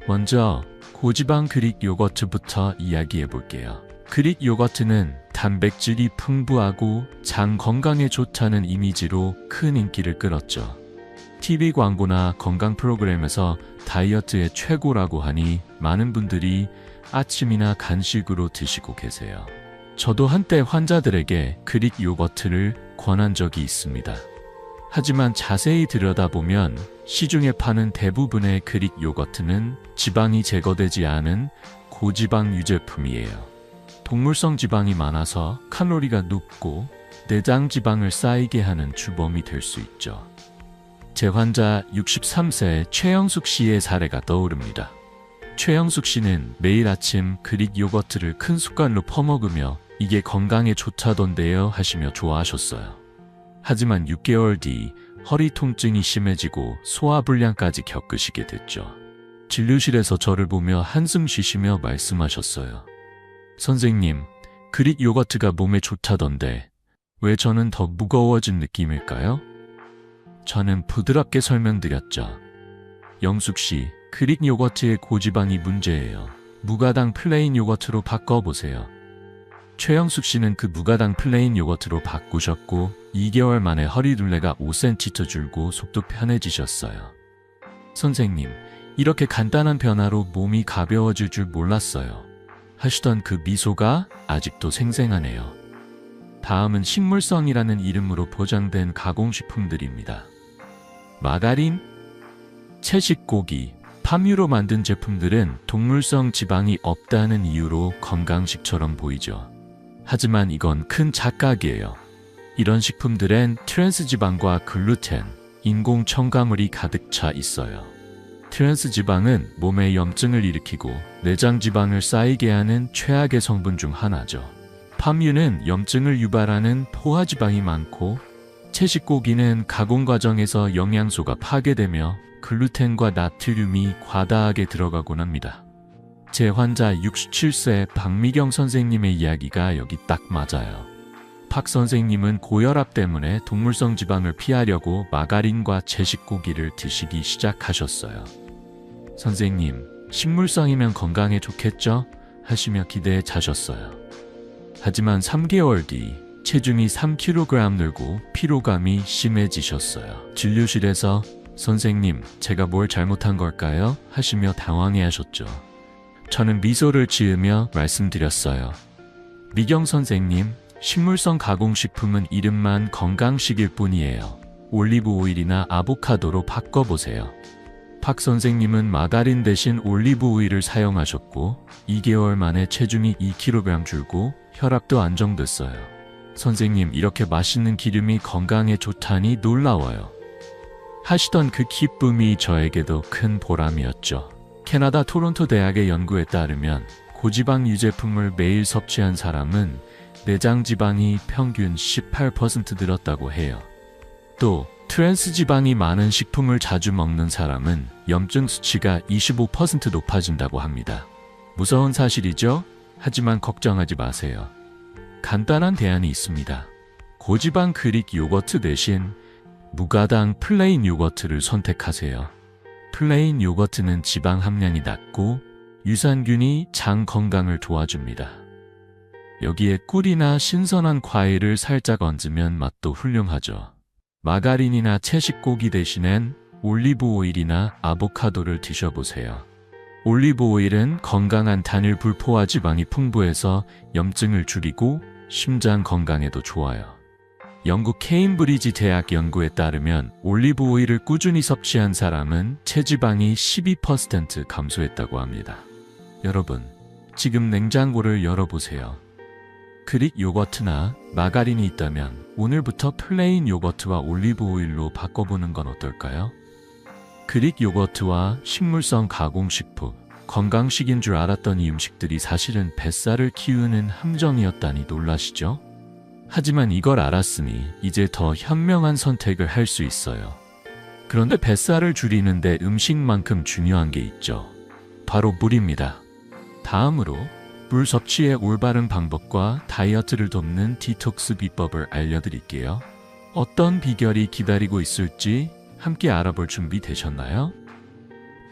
먼저 고지방 그릭 요거트부터 이야기해 볼게요. 그릭 요거트는 단백질이 풍부하고 장 건강에 좋다는 이미지로 큰 인기를 끌었죠. TV 광고나 건강 프로그램에서 다이어트의 최고라고 하니 많은 분들이 아침이나 간식으로 드시고 계세요. 저도 한때 환자들에게 그릭 요거트를 권한 적이 있습니다. 하지만 자세히 들여다보면 시중에 파는 대부분의 그릭 요거트는 지방이 제거되지 않은 고지방 유제품이에요. 동물성 지방이 많아서 칼로리가 높고 내장 지방을 쌓이게 하는 주범이 될 수 있죠. 제 환자 63세 최영숙 씨의 사례가 떠오릅니다. 최영숙 씨는 매일 아침 그릭 요거트를 큰 숟갈로 퍼먹으며 이게 건강에 좋다던데요 하시며 좋아하셨어요. 하지만 6개월 뒤 허리 통증이 심해지고 소화불량까지 겪으시게 됐죠. 진료실에서 저를 보며 한숨 쉬시며 말씀하셨어요. 선생님, 그릭 요거트가 몸에 좋다던데 왜 저는 더 무거워진 느낌일까요? 저는 부드럽게 설명드렸죠. 영숙 씨, 그릭 요거트의 고지방이 문제예요. 무가당 플레인 요거트로 바꿔보세요. 최영숙 씨는 그 무가당 플레인 요거트로 바꾸셨고 2개월 만에 허리둘레가 5cm 줄고 속도 편해지셨어요. 선생님, 이렇게 간단한 변화로 몸이 가벼워질 줄 몰랐어요. 하시던 그 미소가 아직도 생생하네요. 다음은 식물성이라는 이름으로 포장된 가공식품들입니다. 마가린, 채식고기, 팜유로 만든 제품들은 동물성 지방이 없다는 이유로 건강식처럼 보이죠. 하지만 이건 큰 착각이에요. 이런 식품들엔 트랜스지방과 글루텐, 인공 첨가물이 가득 차 있어요. 트랜스지방은 몸에 염증을 일으키고 내장 지방을 쌓이게 하는 최악의 성분 중 하나죠. 팜유는 염증을 유발하는 포화지방이 많고 채식고기는 가공 과정에서 영양소가 파괴되며 글루텐과 나트륨이 과다하게 들어가곤 합니다. 제 환자 67세 박미경 선생님의 이야기가 여기 딱 맞아요. 박 선생님은 고혈압 때문에 동물성 지방을 피하려고 마가린과 채식고기를 드시기 시작하셨어요. 선생님, 식물성이면 건강에 좋겠죠? 하시며 기대에 차셨어요. 하지만 3개월 뒤 체중이 3kg 늘고 피로감이 심해지셨어요. 진료실에서 선생님, 제가 뭘 잘못한 걸까요? 하시며 당황해하셨죠. 저는 미소를 지으며 말씀드렸어요. 미경 선생님, 식물성 가공식품은 이름만 건강식일 뿐이에요. 올리브 오일이나 아보카도로 바꿔보세요. 박 선생님은 마가린 대신 올리브 오일을 사용하셨고 2개월 만에 체중이 2kg 줄고 혈압도 안정됐어요. 선생님, 이렇게 맛있는 기름이 건강에 좋다니 놀라워요. 하시던 그 기쁨이 저에게도 큰 보람이었죠. 캐나다 토론토 대학의 연구에 따르면 고지방 유제품을 매일 섭취한 사람은 내장 지방이 평균 18% 늘었다고 해요. 또 트랜스 지방이 많은 식품을 자주 먹는 사람은 염증 수치가 25% 높아진다고 합니다. 무서운 사실이죠? 하지만 걱정하지 마세요. 간단한 대안이 있습니다. 고지방 그릭 요거트 대신 무가당 플레인 요거트를 선택하세요. 플레인 요거트는 지방 함량이 낮고 유산균이 장 건강을 도와줍니다. 여기에 꿀이나 신선한 과일을 살짝 얹으면 맛도 훌륭하죠. 마가린이나 채식고기 대신엔 올리브 오일이나 아보카도를 드셔보세요. 올리브 오일은 건강한 단일 불포화 지방이 풍부해서 염증을 줄이고 심장 건강에도 좋아요. 영국 케임브리지 대학 연구에 따르면 올리브 오일을 꾸준히 섭취한 사람은 체지방이 12% 감소했다고 합니다. 여러분, 지금 냉장고를 열어보세요. 그릭 요거트나 마가린이 있다면 오늘부터 플레인 요거트와 올리브 오일로 바꿔보는 건 어떨까요? 그릭 요거트와 식물성 가공식품, 건강식인 줄 알았던 이 음식들이 사실은 뱃살을 키우는 함정이었다니 놀라시죠? 하지만 이걸 알았으니 이제 더 현명한 선택을 할 수 있어요. 그런데 뱃살을 줄이는데 음식만큼 중요한 게 있죠. 바로 물입니다. 다음으로 물 섭취의 올바른 방법과 다이어트를 돕는 디톡스 비법을 알려드릴게요. 어떤 비결이 기다리고 있을지 함께 알아볼 준비 되셨나요?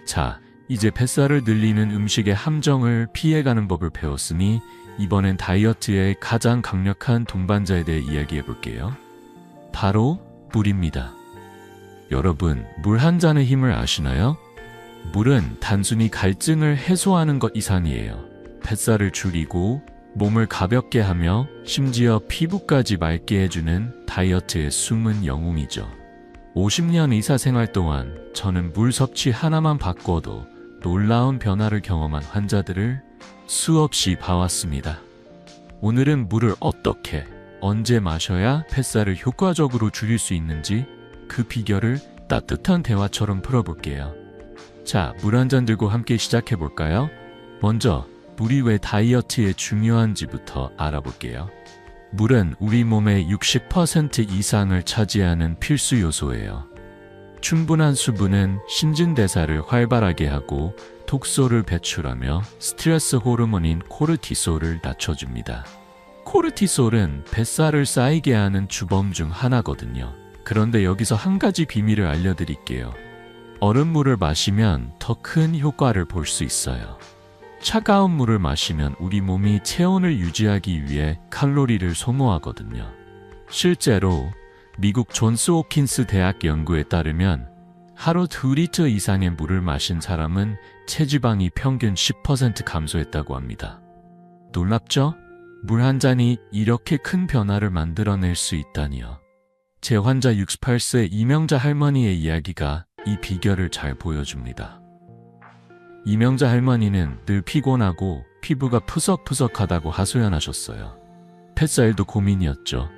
자, 이제 뱃살을 늘리는 음식의 함정을 피해가는 법을 배웠으니 이번엔 다이어트의 가장 강력한 동반자에 대해 이야기해 볼게요. 바로 물입니다. 여러분, 물 한 잔의 힘을 아시나요? 물은 단순히 갈증을 해소하는 것 이상이에요. 뱃살을 줄이고 몸을 가볍게 하며 심지어 피부까지 맑게 해주는 다이어트의 숨은 영웅이죠. 50년 의사 생활 동안 저는 물 섭취 하나만 바꿔도 놀라운 변화를 경험한 환자들을 수없이 봐왔습니다. 오늘은 물을 어떻게, 언제 마셔야 뱃살을 효과적으로 줄일 수 있는지 그 비결을 따뜻한 대화처럼 풀어볼게요. 자, 물 한 잔 들고 함께 시작해볼까요? 먼저 물이 왜 다이어트에 중요한지부터 알아볼게요. 물은 우리 몸의 60% 이상을 차지하는 필수 요소예요. 충분한 수분은 신진대사를 활발하게 하고 독소를 배출하며 스트레스 호르몬인 코르티솔을 낮춰줍니다. 코르티솔은 뱃살을 쌓이게 하는 주범 중 하나거든요. 그런데 여기서 한 가지 비밀을 알려드릴게요. 얼음물을 마시면 더 큰 효과를 볼 수 있어요. 차가운 물을 마시면 우리 몸이 체온을 유지하기 위해 칼로리를 소모하거든요. 실제로 미국 존스 홉킨스 대학 연구에 따르면 하루 2리터 이상의 물을 마신 사람은 체지방이 평균 10% 감소했다고 합니다. 놀랍죠? 물 한 잔이 이렇게 큰 변화를 만들어낼 수 있다니요. 제 환자 68세 이명자 할머니의 이야기가 이 비결을 잘 보여줍니다. 이명자 할머니는 늘 피곤하고 피부가 푸석푸석하다고 하소연하셨어요. 뱃살도 고민이었죠.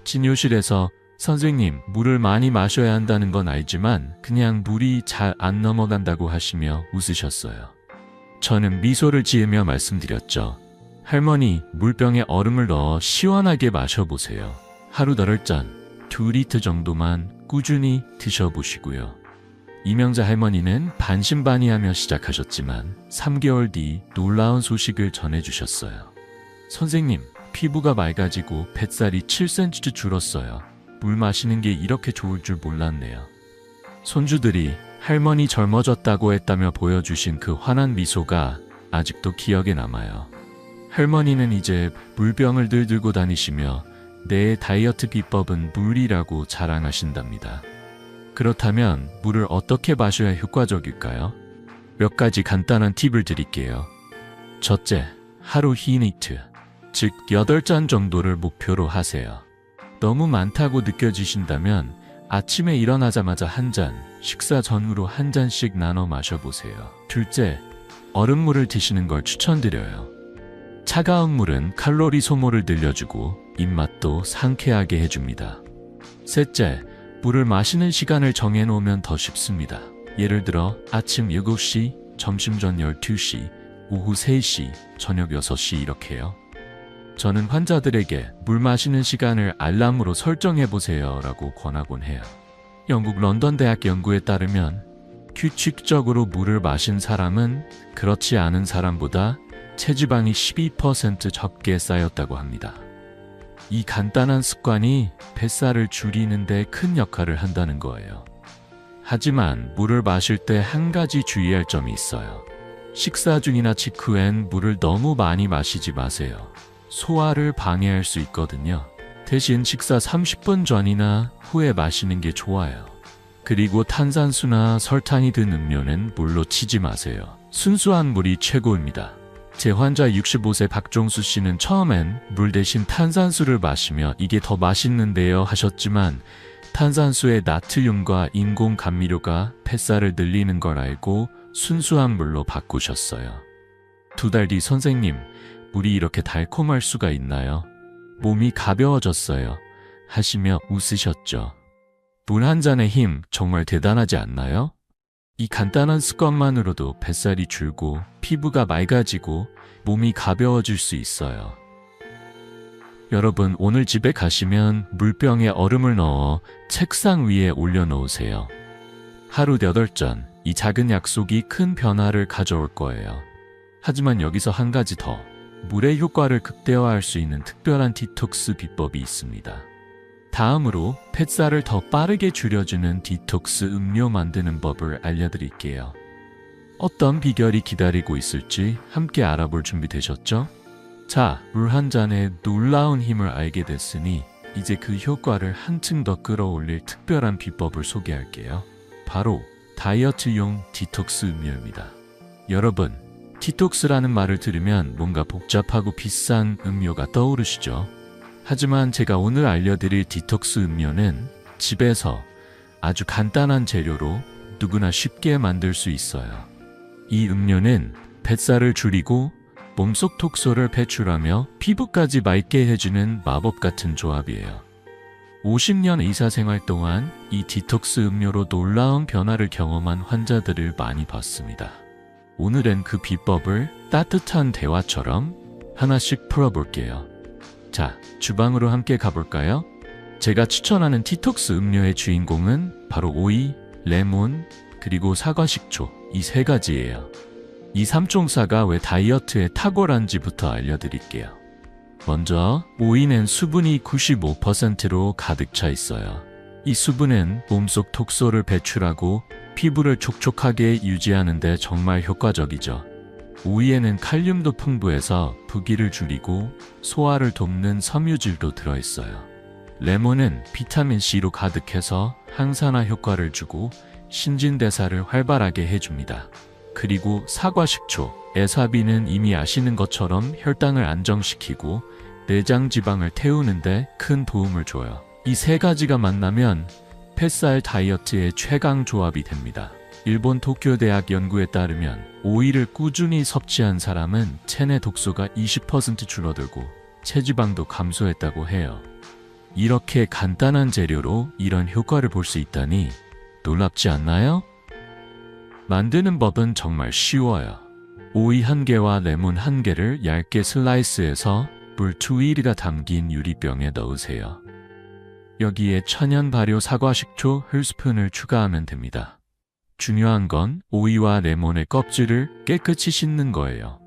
진료실에서 선생님, 물을 많이 마셔야 한다는 건 알지만 그냥 물이 잘 안 넘어간다고 하시며 웃으셨어요. 저는 미소를 지으며 말씀드렸죠. 할머니, 물병에 얼음을 넣어 시원하게 마셔보세요. 하루 8잔, 2리터 정도만 꾸준히 드셔보시고요. 이명자 할머니는 반신반의하며 시작하셨지만 3개월 뒤 놀라운 소식을 전해주셨어요. 선생님, 피부가 맑아지고 뱃살이 7cm 줄었어요. 물 마시는 게 이렇게 좋을 줄 몰랐네요. 손주들이 할머니 젊어졌다고 했다며 보여주신 그 환한 미소가 아직도 기억에 남아요. 할머니는 이제 물병을 늘 들고 다니시며 내 다이어트 비법은 물이라고 자랑하신답니다. 그렇다면 물을 어떻게 마셔야 효과적일까요? 몇 가지 간단한 팁을 드릴게요. 첫째, 하루 히니트, 즉 8잔 정도를 목표로 하세요. 너무 많다고 느껴지신다면 아침에 일어나자마자 한 잔, 식사 전후로 한 잔씩 나눠 마셔보세요. 둘째, 얼음물을 드시는 걸 추천드려요. 차가운 물은 칼로리 소모를 늘려주고 입맛도 상쾌하게 해줍니다. 셋째, 물을 마시는 시간을 정해놓으면 더 쉽습니다. 예를 들어 아침 7시, 점심 전 12시, 오후 3시, 저녁 6시 이렇게요. 저는 환자들에게 물 마시는 시간을 알람으로 설정해보세요 라고 권하곤 해요. 영국 런던 대학 연구에 따르면 규칙적으로 물을 마신 사람은 그렇지 않은 사람보다 체지방이 12% 적게 쌓였다고 합니다. 이 간단한 습관이 뱃살을 줄이는 데 큰 역할을 한다는 거예요. 하지만 물을 마실 때 한 가지 주의할 점이 있어요. 식사 중이나 직후엔 물을 너무 많이 마시지 마세요. 소화를 방해할 수 있거든요. 대신 식사 30분 전이나 후에 마시는 게 좋아요. 그리고 탄산수나 설탕이 든 음료는 물로 치지 마세요. 순수한 물이 최고입니다. 제 환자 65세 박종수 씨는 처음엔 물 대신 탄산수를 마시며 이게 더 맛있는데요 하셨지만 탄산수에 나트륨과 인공 감미료가 뱃살을 늘리는 걸 알고 순수한 물로 바꾸셨어요. 2달 뒤 선생님, 물이 이렇게 달콤할 수가 있나요? 몸이 가벼워졌어요. 하시며 웃으셨죠. 물 한 잔의 힘 정말 대단하지 않나요? 이 간단한 습관만으로도 뱃살이 줄고 피부가 맑아지고 몸이 가벼워질 수 있어요. 여러분, 오늘 집에 가시면 물병에 얼음을 넣어 책상 위에 올려놓으세요. 하루 8잔, 이 작은 약속이 큰 변화를 가져올 거예요. 하지만 여기서 한 가지 더, 물의 효과를 극대화할 수 있는 특별한 디톡스 비법이 있습니다. 다음으로 뱃살을 더 빠르게 줄여주는 디톡스 음료 만드는 법을 알려드릴게요. 어떤 비결이 기다리고 있을지 함께 알아볼 준비 되셨죠? 자, 물 한 잔에 놀라운 힘을 알게 됐으니 이제 그 효과를 한층 더 끌어올릴 특별한 비법을 소개할게요. 바로 다이어트용 디톡스 음료입니다. 여러분, 디톡스라는 말을 들으면 뭔가 복잡하고 비싼 음료가 떠오르시죠? 하지만 제가 오늘 알려드릴 디톡스 음료는 집에서 아주 간단한 재료로 누구나 쉽게 만들 수 있어요. 이 음료는 뱃살을 줄이고 몸속 독소를 배출하며 피부까지 맑게 해주는 마법 같은 조합이에요. 50년 의사생활 동안 이 디톡스 음료로 놀라운 변화를 경험한 환자들을 많이 봤습니다. 오늘은 그 비법을 따뜻한 대화처럼 하나씩 풀어볼게요. 자, 주방으로 함께 가볼까요? 제가 추천하는 디톡스 음료의 주인공은 바로 오이, 레몬, 그리고 사과식초, 이 3가지예요. 이 3총사가 왜 다이어트에 탁월한지부터 알려드릴게요. 먼저 오이는 수분이 95%로 가득 차 있어요. 이 수분은 몸속 독소를 배출하고 피부를 촉촉하게 유지하는 데 정말 효과적이죠. 오이에는 칼륨도 풍부해서 부기를 줄이고 소화를 돕는 섬유질도 들어있어요. 레몬은 비타민C로 가득해서 항산화 효과를 주고 신진대사를 활발하게 해줍니다. 그리고 사과식초, 에사비는 이미 아시는 것처럼 혈당을 안정시키고 내장 지방을 태우는데 큰 도움을 줘요. 이 3가지가 만나면 뱃살 다이어트의 최강 조합이 됩니다. 일본 도쿄대학 연구에 따르면 오이를 꾸준히 섭취한 사람은 체내 독소가 20% 줄어들고 체지방도 감소했다고 해요. 이렇게 간단한 재료로 이런 효과를 볼 수 있다니 놀랍지 않나요? 만드는 법은 정말 쉬워요. 오이 1개와 레몬 1개를 얇게 슬라이스해서 물 2일이가 담긴 유리병에 넣으세요. 여기에 천연 발효 사과식초 1스푼을 추가하면 됩니다. 중요한 건 오이와 레몬의 껍질을 깨끗이 씻는 거예요.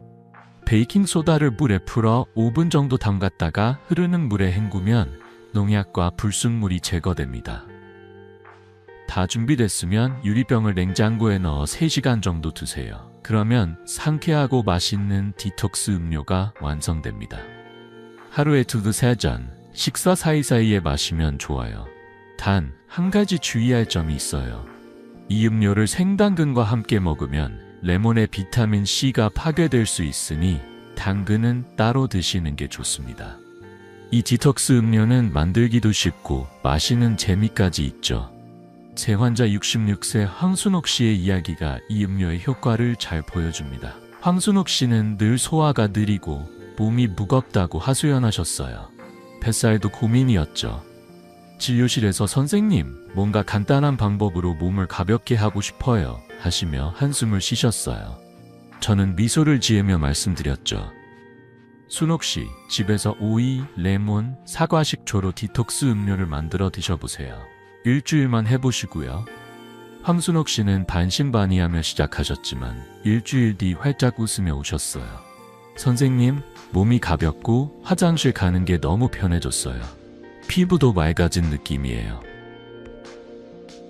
베이킹소다를 물에 풀어 5분 정도 담갔다가 흐르는 물에 헹구면 농약과 불순물이 제거됩니다. 다 준비됐으면 유리병을 냉장고에 넣어 3시간 정도 두세요. 그러면 상쾌하고 맛있는 디톡스 음료가 완성됩니다. 하루에 2-3잔 식사 사이사이에 마시면 좋아요. 단, 한 가지 주의할 점이 있어요. 이 음료를 생당근과 함께 먹으면 레몬의 비타민 C가 파괴될 수 있으니 당근은 따로 드시는 게 좋습니다. 이 디톡스 음료는 만들기도 쉽고 마시는 재미까지 있죠. 제 환자 66세 황순옥 씨의 이야기가 이 음료의 효과를 잘 보여줍니다. 황순옥 씨는 늘 소화가 느리고 몸이 무겁다고 하소연하셨어요. 뱃살도 고민이었죠. 진료실에서 선생님, 뭔가 간단한 방법으로 몸을 가볍게 하고 싶어요 하시며 한숨을 쉬셨어요. 저는 미소를 지으며 말씀드렸죠. 순옥 씨, 집에서 오이, 레몬, 사과 식초로 디톡스 음료를 만들어 드셔보세요. 일주일만 해보시고요. 황순옥 씨는 반신반의하며 시작하셨지만 일주일 뒤 활짝 웃으며 오셨어요. 선생님, 몸이 가볍고 화장실 가는 게 너무 편해졌어요. 피부도 맑아진 느낌이에요.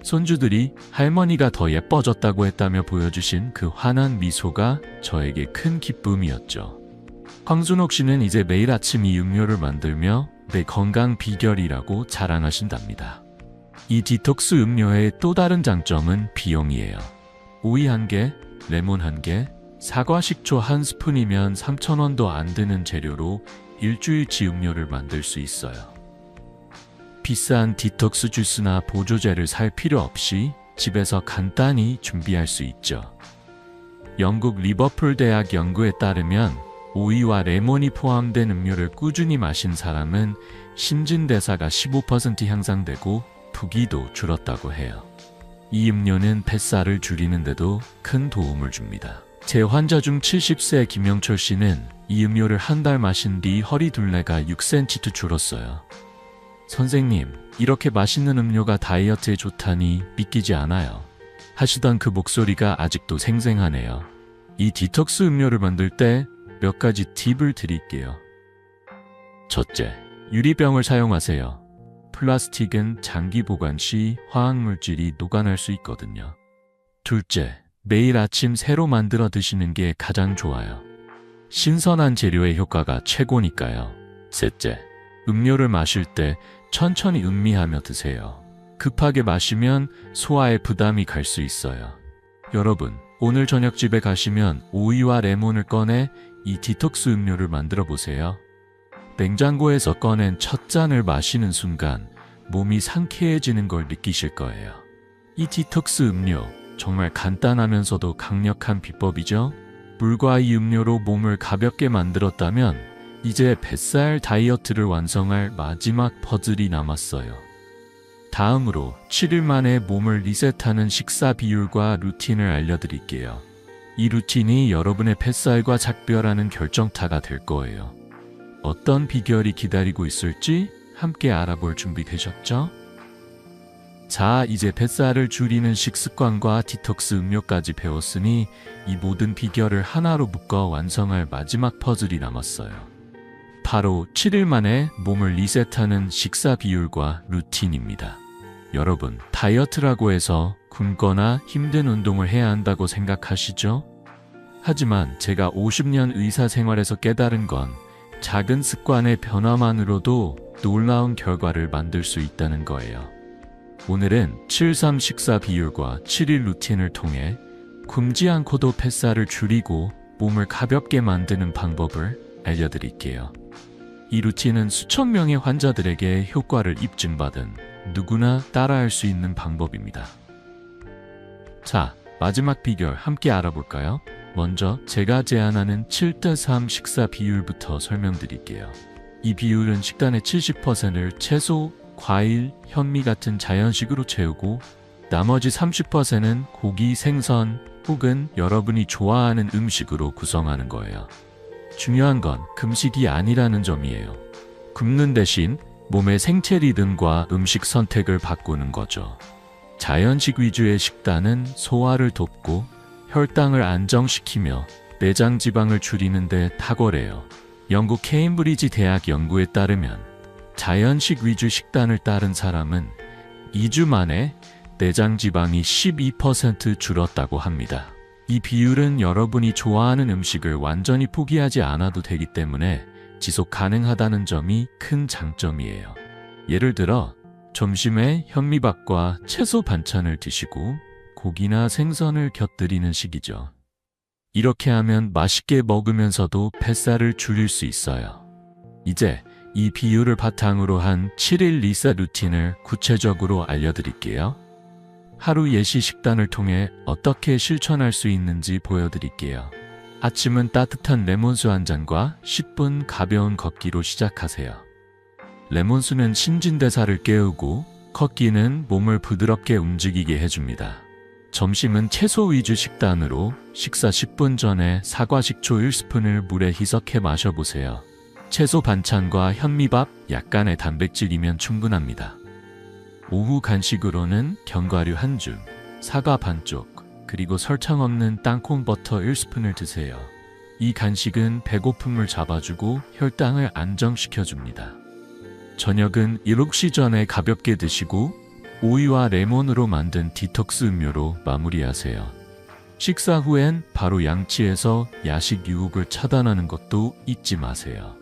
손주들이 할머니가 더 예뻐졌다고 했다며 보여주신 그 환한 미소가 저에게 큰 기쁨이었죠. 황순옥 씨는 이제 매일 아침 이 음료를 만들며 내 건강 비결이라고 자랑하신답니다. 이 디톡스 음료의 또 다른 장점은 비용이에요. 오이 1개, 레몬 1개, 사과 식초 1스푼이면 3,000원도 안 드는 재료로 일주일치 음료를 만들 수 있어요. 비싼 디톡스 주스나 보조제를 살 필요 없이 집에서 간단히 준비할 수 있죠. 영국 리버풀 대학 연구에 따르면 오이와 레몬이 포함된 음료를 꾸준히 마신 사람은 신진대사가 15% 향상되고 부기도 줄었다고 해요. 이 음료는 뱃살을 줄이는데도 큰 도움을 줍니다. 제 환자 중 70세 김영철 씨는 이 음료를 한 달 마신 뒤 허리 둘레가 6cm 줄었어요. 선생님, 이렇게 맛있는 음료가 다이어트에 좋다니 믿기지 않아요. 하시던 그 목소리가 아직도 생생하네요. 이 디톡스 음료를 만들 때 몇 가지 팁을 드릴게요. 첫째, 유리병을 사용하세요. 플라스틱은 장기 보관 시 화학물질이 녹아날 수 있거든요. 둘째, 매일 아침 새로 만들어 드시는 게 가장 좋아요. 신선한 재료의 효과가 최고니까요. 셋째, 음료를 마실 때 천천히 음미하며 드세요. 급하게 마시면 소화에 부담이 갈 수 있어요. 여러분, 오늘 저녁 집에 가시면 오이와 레몬을 꺼내 이 디톡스 음료를 만들어 보세요. 냉장고에서 꺼낸 첫 잔을 마시는 순간 몸이 상쾌해지는 걸 느끼실 거예요. 이 디톡스 음료, 정말 간단하면서도 강력한 비법이죠? 물과 이 음료로 몸을 가볍게 만들었다면 이제 뱃살 다이어트를 완성할 마지막 퍼즐이 남았어요. 다음으로 7일 만에 몸을 리셋하는 식사 비율과 루틴을 알려드릴게요. 이 루틴이 여러분의 뱃살과 작별하는 결정타가 될 거예요. 어떤 비결이 기다리고 있을지 함께 알아볼 준비 되셨죠? 자, 이제 뱃살을 줄이는 식습관과 디톡스 음료까지 배웠으니 이 모든 비결을 하나로 묶어 완성할 마지막 퍼즐이 남았어요. 바로 7일 만에 몸을 리셋하는 식사 비율과 루틴입니다. 여러분, 다이어트라고 해서 굶거나 힘든 운동을 해야 한다고 생각하시죠? 하지만 제가 50년 의사 생활에서 깨달은 건 작은 습관의 변화만으로도 놀라운 결과를 만들 수 있다는 거예요. 오늘은 7-3 식사 비율과 7일 루틴을 통해 굶지 않고도 뱃살을 줄이고 몸을 가볍게 만드는 방법을 알려드릴게요. 이 루틴은 수천 명의 환자들에게 효과를 입증받은 누구나 따라할 수 있는 방법입니다. 자, 마지막 비결 함께 알아볼까요? 먼저 제가 제안하는 7:3 식사 비율부터 설명드릴게요. 이 비율은 식단의 70%를 채소, 과일, 현미 같은 자연식으로 채우고 나머지 30%는 고기, 생선 혹은 여러분이 좋아하는 음식으로 구성하는 거예요. 중요한 건 금식이 아니라는 점이에요. 굶는 대신 몸의 생체 리듬과 음식 선택을 바꾸는 거죠. 자연식 위주의 식단은 소화를 돕고 혈당을 안정시키며 내장 지방을 줄이는 데 탁월해요. 영국 케임브리지 대학 연구에 따르면 자연식 위주 식단을 따른 사람은 2주 만에 내장 지방이 12% 줄었다고 합니다. 이 비율은 여러분이 좋아하는 음식을 완전히 포기하지 않아도 되기 때문에 지속 가능하다는 점이 큰 장점이에요. 예를 들어 점심에 현미밥과 채소 반찬을 드시고 고기나 생선을 곁들이는 식이죠. 이렇게 하면 맛있게 먹으면서도 뱃살을 줄일 수 있어요. 이제 이 비율을 바탕으로 한 7일 리셋 루틴을 구체적으로 알려드릴게요. 하루 예시 식단을 통해 어떻게 실천할 수 있는지 보여드릴게요. 아침은 따뜻한 레몬수 한 잔과 10분 가벼운 걷기로 시작하세요. 레몬수는 신진대사를 깨우고 걷기는 몸을 부드럽게 움직이게 해줍니다. 점심은 채소 위주 식단으로 식사 10분 전에 사과 식초 1스푼을 물에 희석해 마셔보세요. 채소 반찬과 현미밥, 약간의 단백질이면 충분합니다. 오후 간식으로는 견과류 한 줌, 사과 반쪽, 그리고 설탕 없는 땅콩 버터 1스푼을 드세요. 이 간식은 배고픔을 잡아주고 혈당을 안정시켜줍니다. 저녁은 7시 전에 가볍게 드시고 오이와 레몬으로 만든 디톡스 음료로 마무리하세요. 식사 후엔 바로 양치해서 야식 유혹을 차단하는 것도 잊지 마세요.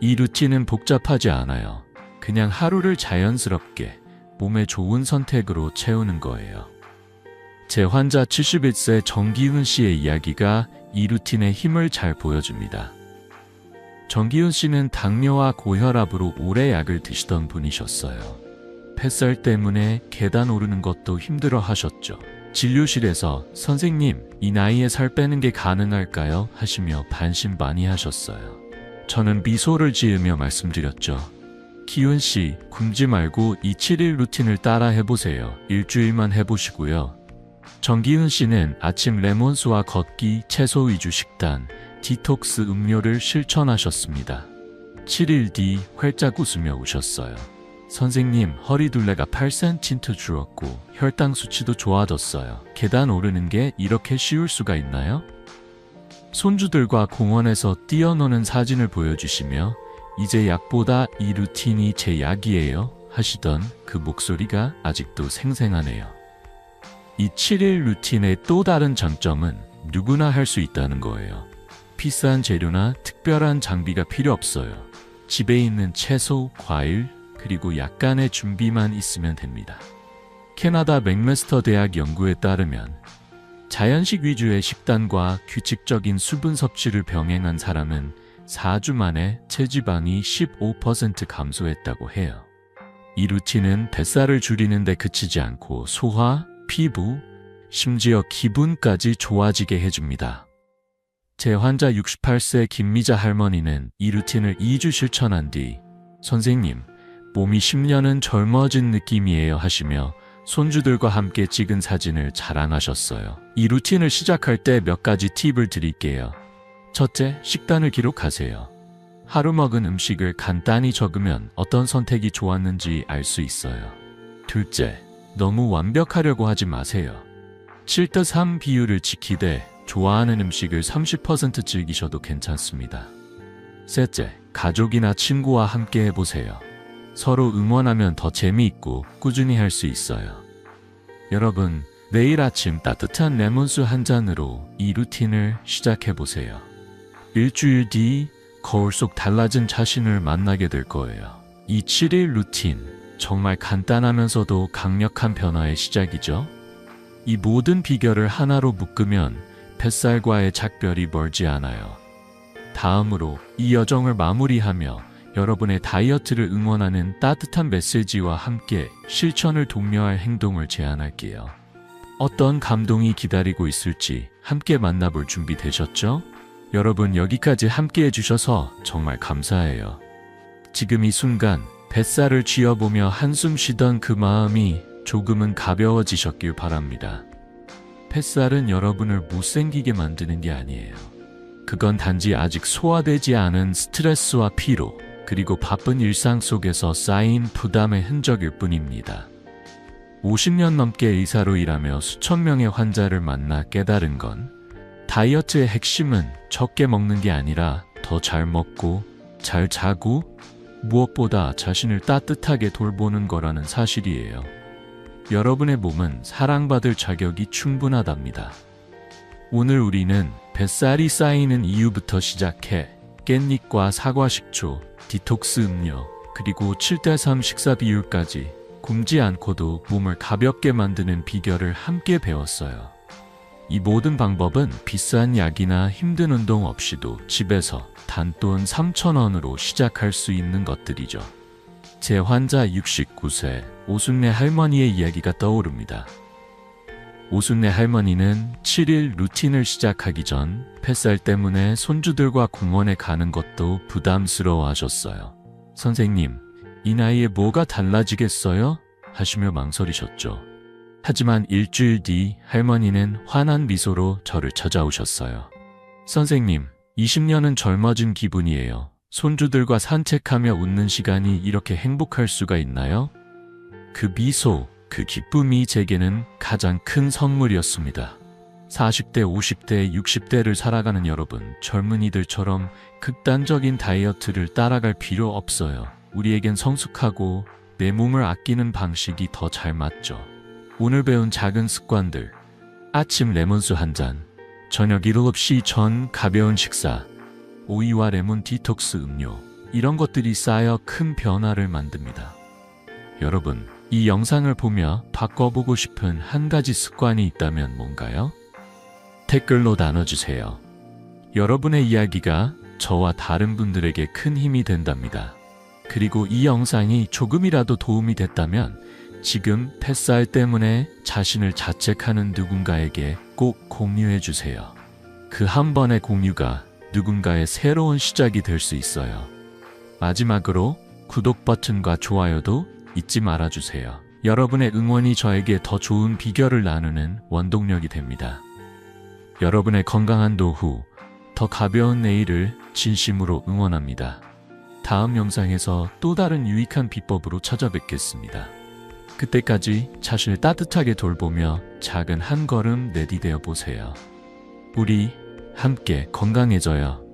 이 루틴은 복잡하지 않아요. 그냥 하루를 자연스럽게 몸에 좋은 선택으로 채우는 거예요. 제 환자 71세 정기훈 씨의 이야기가 이 루틴의 힘을 잘 보여줍니다. 정기훈 씨는 당뇨와 고혈압으로 오래 약을 드시던 분이셨어요. 뱃살 때문에 계단 오르는 것도 힘들어 하셨죠. 진료실에서 선생님, 이 나이에 살 빼는 게 가능할까요? 하시며 반신반의하셨어요. 저는 미소를 지으며 말씀드렸죠. 기훈 씨, 굶지 말고 이 7일 루틴을 따라 해보세요. 일주일만 해보시고요. 정기훈 씨는 아침 레몬수와 걷기, 채소 위주 식단, 디톡스 음료를 실천하셨습니다. 7일 뒤 활짝 웃으며 우셨어요. 선생님, 허리둘레가 8cm 줄었고 혈당 수치도 좋아졌어요. 계단 오르는 게 이렇게 쉬울 수가 있나요? 손주들과 공원에서 뛰어노는 사진을 보여주시며 이제 약보다 이 루틴이 제 약이에요 하시던 그 목소리가 아직도 생생하네요. 이 7일 루틴의 또 다른 장점은 누구나 할 수 있다는 거예요. 비싼 재료나 특별한 장비가 필요 없어요. 집에 있는 채소, 과일, 그리고 약간의 준비만 있으면 됩니다. 캐나다 맥메스터 대학 연구에 따르면 자연식 위주의 식단과 규칙적인 수분 섭취를 병행한 사람은 4주 만에 체지방이 15% 감소했다고 해요. 이 루틴은 뱃살을 줄이는 데 그치지 않고 소화, 피부, 심지어 기분까지 좋아지게 해줍니다. 제 환자 68세 김미자 할머니는 이 루틴을 2주 실천한 뒤 선생님, 몸이 10년은 젊어진 느낌이에요 하시며 손주들과 함께 찍은 사진을 자랑하셨어요. 이 루틴을 시작할 때 몇 가지 팁을 드릴게요. 첫째, 식단을 기록하세요. 하루 먹은 음식을 간단히 적으면 어떤 선택이 좋았는지 알 수 있어요. 둘째, 너무 완벽하려고 하지 마세요. 7:3 비율을 지키되 좋아하는 음식을 30% 즐기셔도 괜찮습니다. 셋째, 가족이나 친구와 함께 해보세요. 서로 응원하면 더 재미있고 꾸준히 할 수 있어요. 여러분, 내일 아침 따뜻한 레몬수 한 잔으로 이 루틴을 시작해보세요. 일주일 뒤 거울 속 달라진 자신을 만나게 될 거예요. 이 7일 루틴, 정말 간단하면서도 강력한 변화의 시작이죠. 이 모든 비결을 하나로 묶으면 뱃살과의 작별이 멀지 않아요. 다음으로 이 여정을 마무리하며 여러분의 다이어트를 응원하는 따뜻한 메시지와 함께 실천을 독려할 행동을 제안할게요. 어떤 감동이 기다리고 있을지 함께 만나볼 준비 되셨죠? 여러분, 여기까지 함께 해주셔서 정말 감사해요. 지금 이 순간 뱃살을 쥐어보며 한숨 쉬던 그 마음이 조금은 가벼워지셨길 바랍니다. 뱃살은 여러분을 못생기게 만드는 게 아니에요. 그건 단지 아직 소화되지 않은 스트레스와 피로, 그리고 바쁜 일상 속에서 쌓인 부담의 흔적일 뿐입니다. 50년 넘게 의사로 일하며 수천 명의 환자를 만나 깨달은 건 다이어트의 핵심은 적게 먹는 게 아니라 더 잘 먹고 잘 자고 무엇보다 자신을 따뜻하게 돌보는 거라는 사실이에요. 여러분의 몸은 사랑받을 자격이 충분하답니다. 오늘 우리는 뱃살이 쌓이는 이유부터 시작해 깻잎과 사과 식초, 디톡스 음료, 그리고 7:3 식사 비율까지 굶지 않고도 몸을 가볍게 만드는 비결을 함께 배웠어요. 이 모든 방법은 비싼 약이나 힘든 운동 없이도 집에서 단돈 3,000원으로 시작할 수 있는 것들이죠. 제 환자 69세 오순례 할머니의 이야기가 떠오릅니다. 오순례 할머니는 7일 루틴을 시작하기 전 뱃살 때문에 손주들과 공원에 가는 것도 부담스러워 하셨어요. 선생님, 이 나이에 뭐가 달라지겠어요? 하시며 망설이셨죠. 하지만 일주일 뒤 할머니는 환한 미소로 저를 찾아오셨어요. 선생님, 20년은 젊어진 기분이에요. 손주들과 산책하며 웃는 시간이 이렇게 행복할 수가 있나요? 그 미소, 그 기쁨이 제게는 가장 큰 선물이었습니다. 40대, 50대, 60대를 살아가는 여러분, 젊은이들처럼 극단적인 다이어트를 따라갈 필요 없어요. 우리에겐 성숙하고 내 몸을 아끼는 방식이 더 잘 맞죠. 오늘 배운 작은 습관들, 아침 레몬수 한 잔, 저녁 7시 전 가벼운 식사, 오이와 레몬 디톡스 음료, 이런 것들이 쌓여 큰 변화를 만듭니다. 여러분, 이 영상을 보며 바꿔보고 싶은 한 가지 습관이 있다면 뭔가요? 댓글로 나눠주세요. 여러분의 이야기가 저와 다른 분들에게 큰 힘이 된답니다. 그리고 이 영상이 조금이라도 도움이 됐다면 지금 뱃살 때문에 자신을 자책하는 누군가에게 꼭 공유해주세요. 그 한 번의 공유가 누군가의 새로운 시작이 될 수 있어요. 마지막으로 구독 버튼과 좋아요도 잊지 말아주세요. 여러분의 응원이 저에게 더 좋은 비결을 나누는 원동력이 됩니다. 여러분의 건강한 노후, 더 가벼운 내일을 진심으로 응원합니다. 다음 영상에서 또 다른 유익한 비법으로 찾아뵙겠습니다. 그때까지 자신을 따뜻하게 돌보며 작은 한 걸음 내디뎌 보세요. 우리 함께 건강해져요.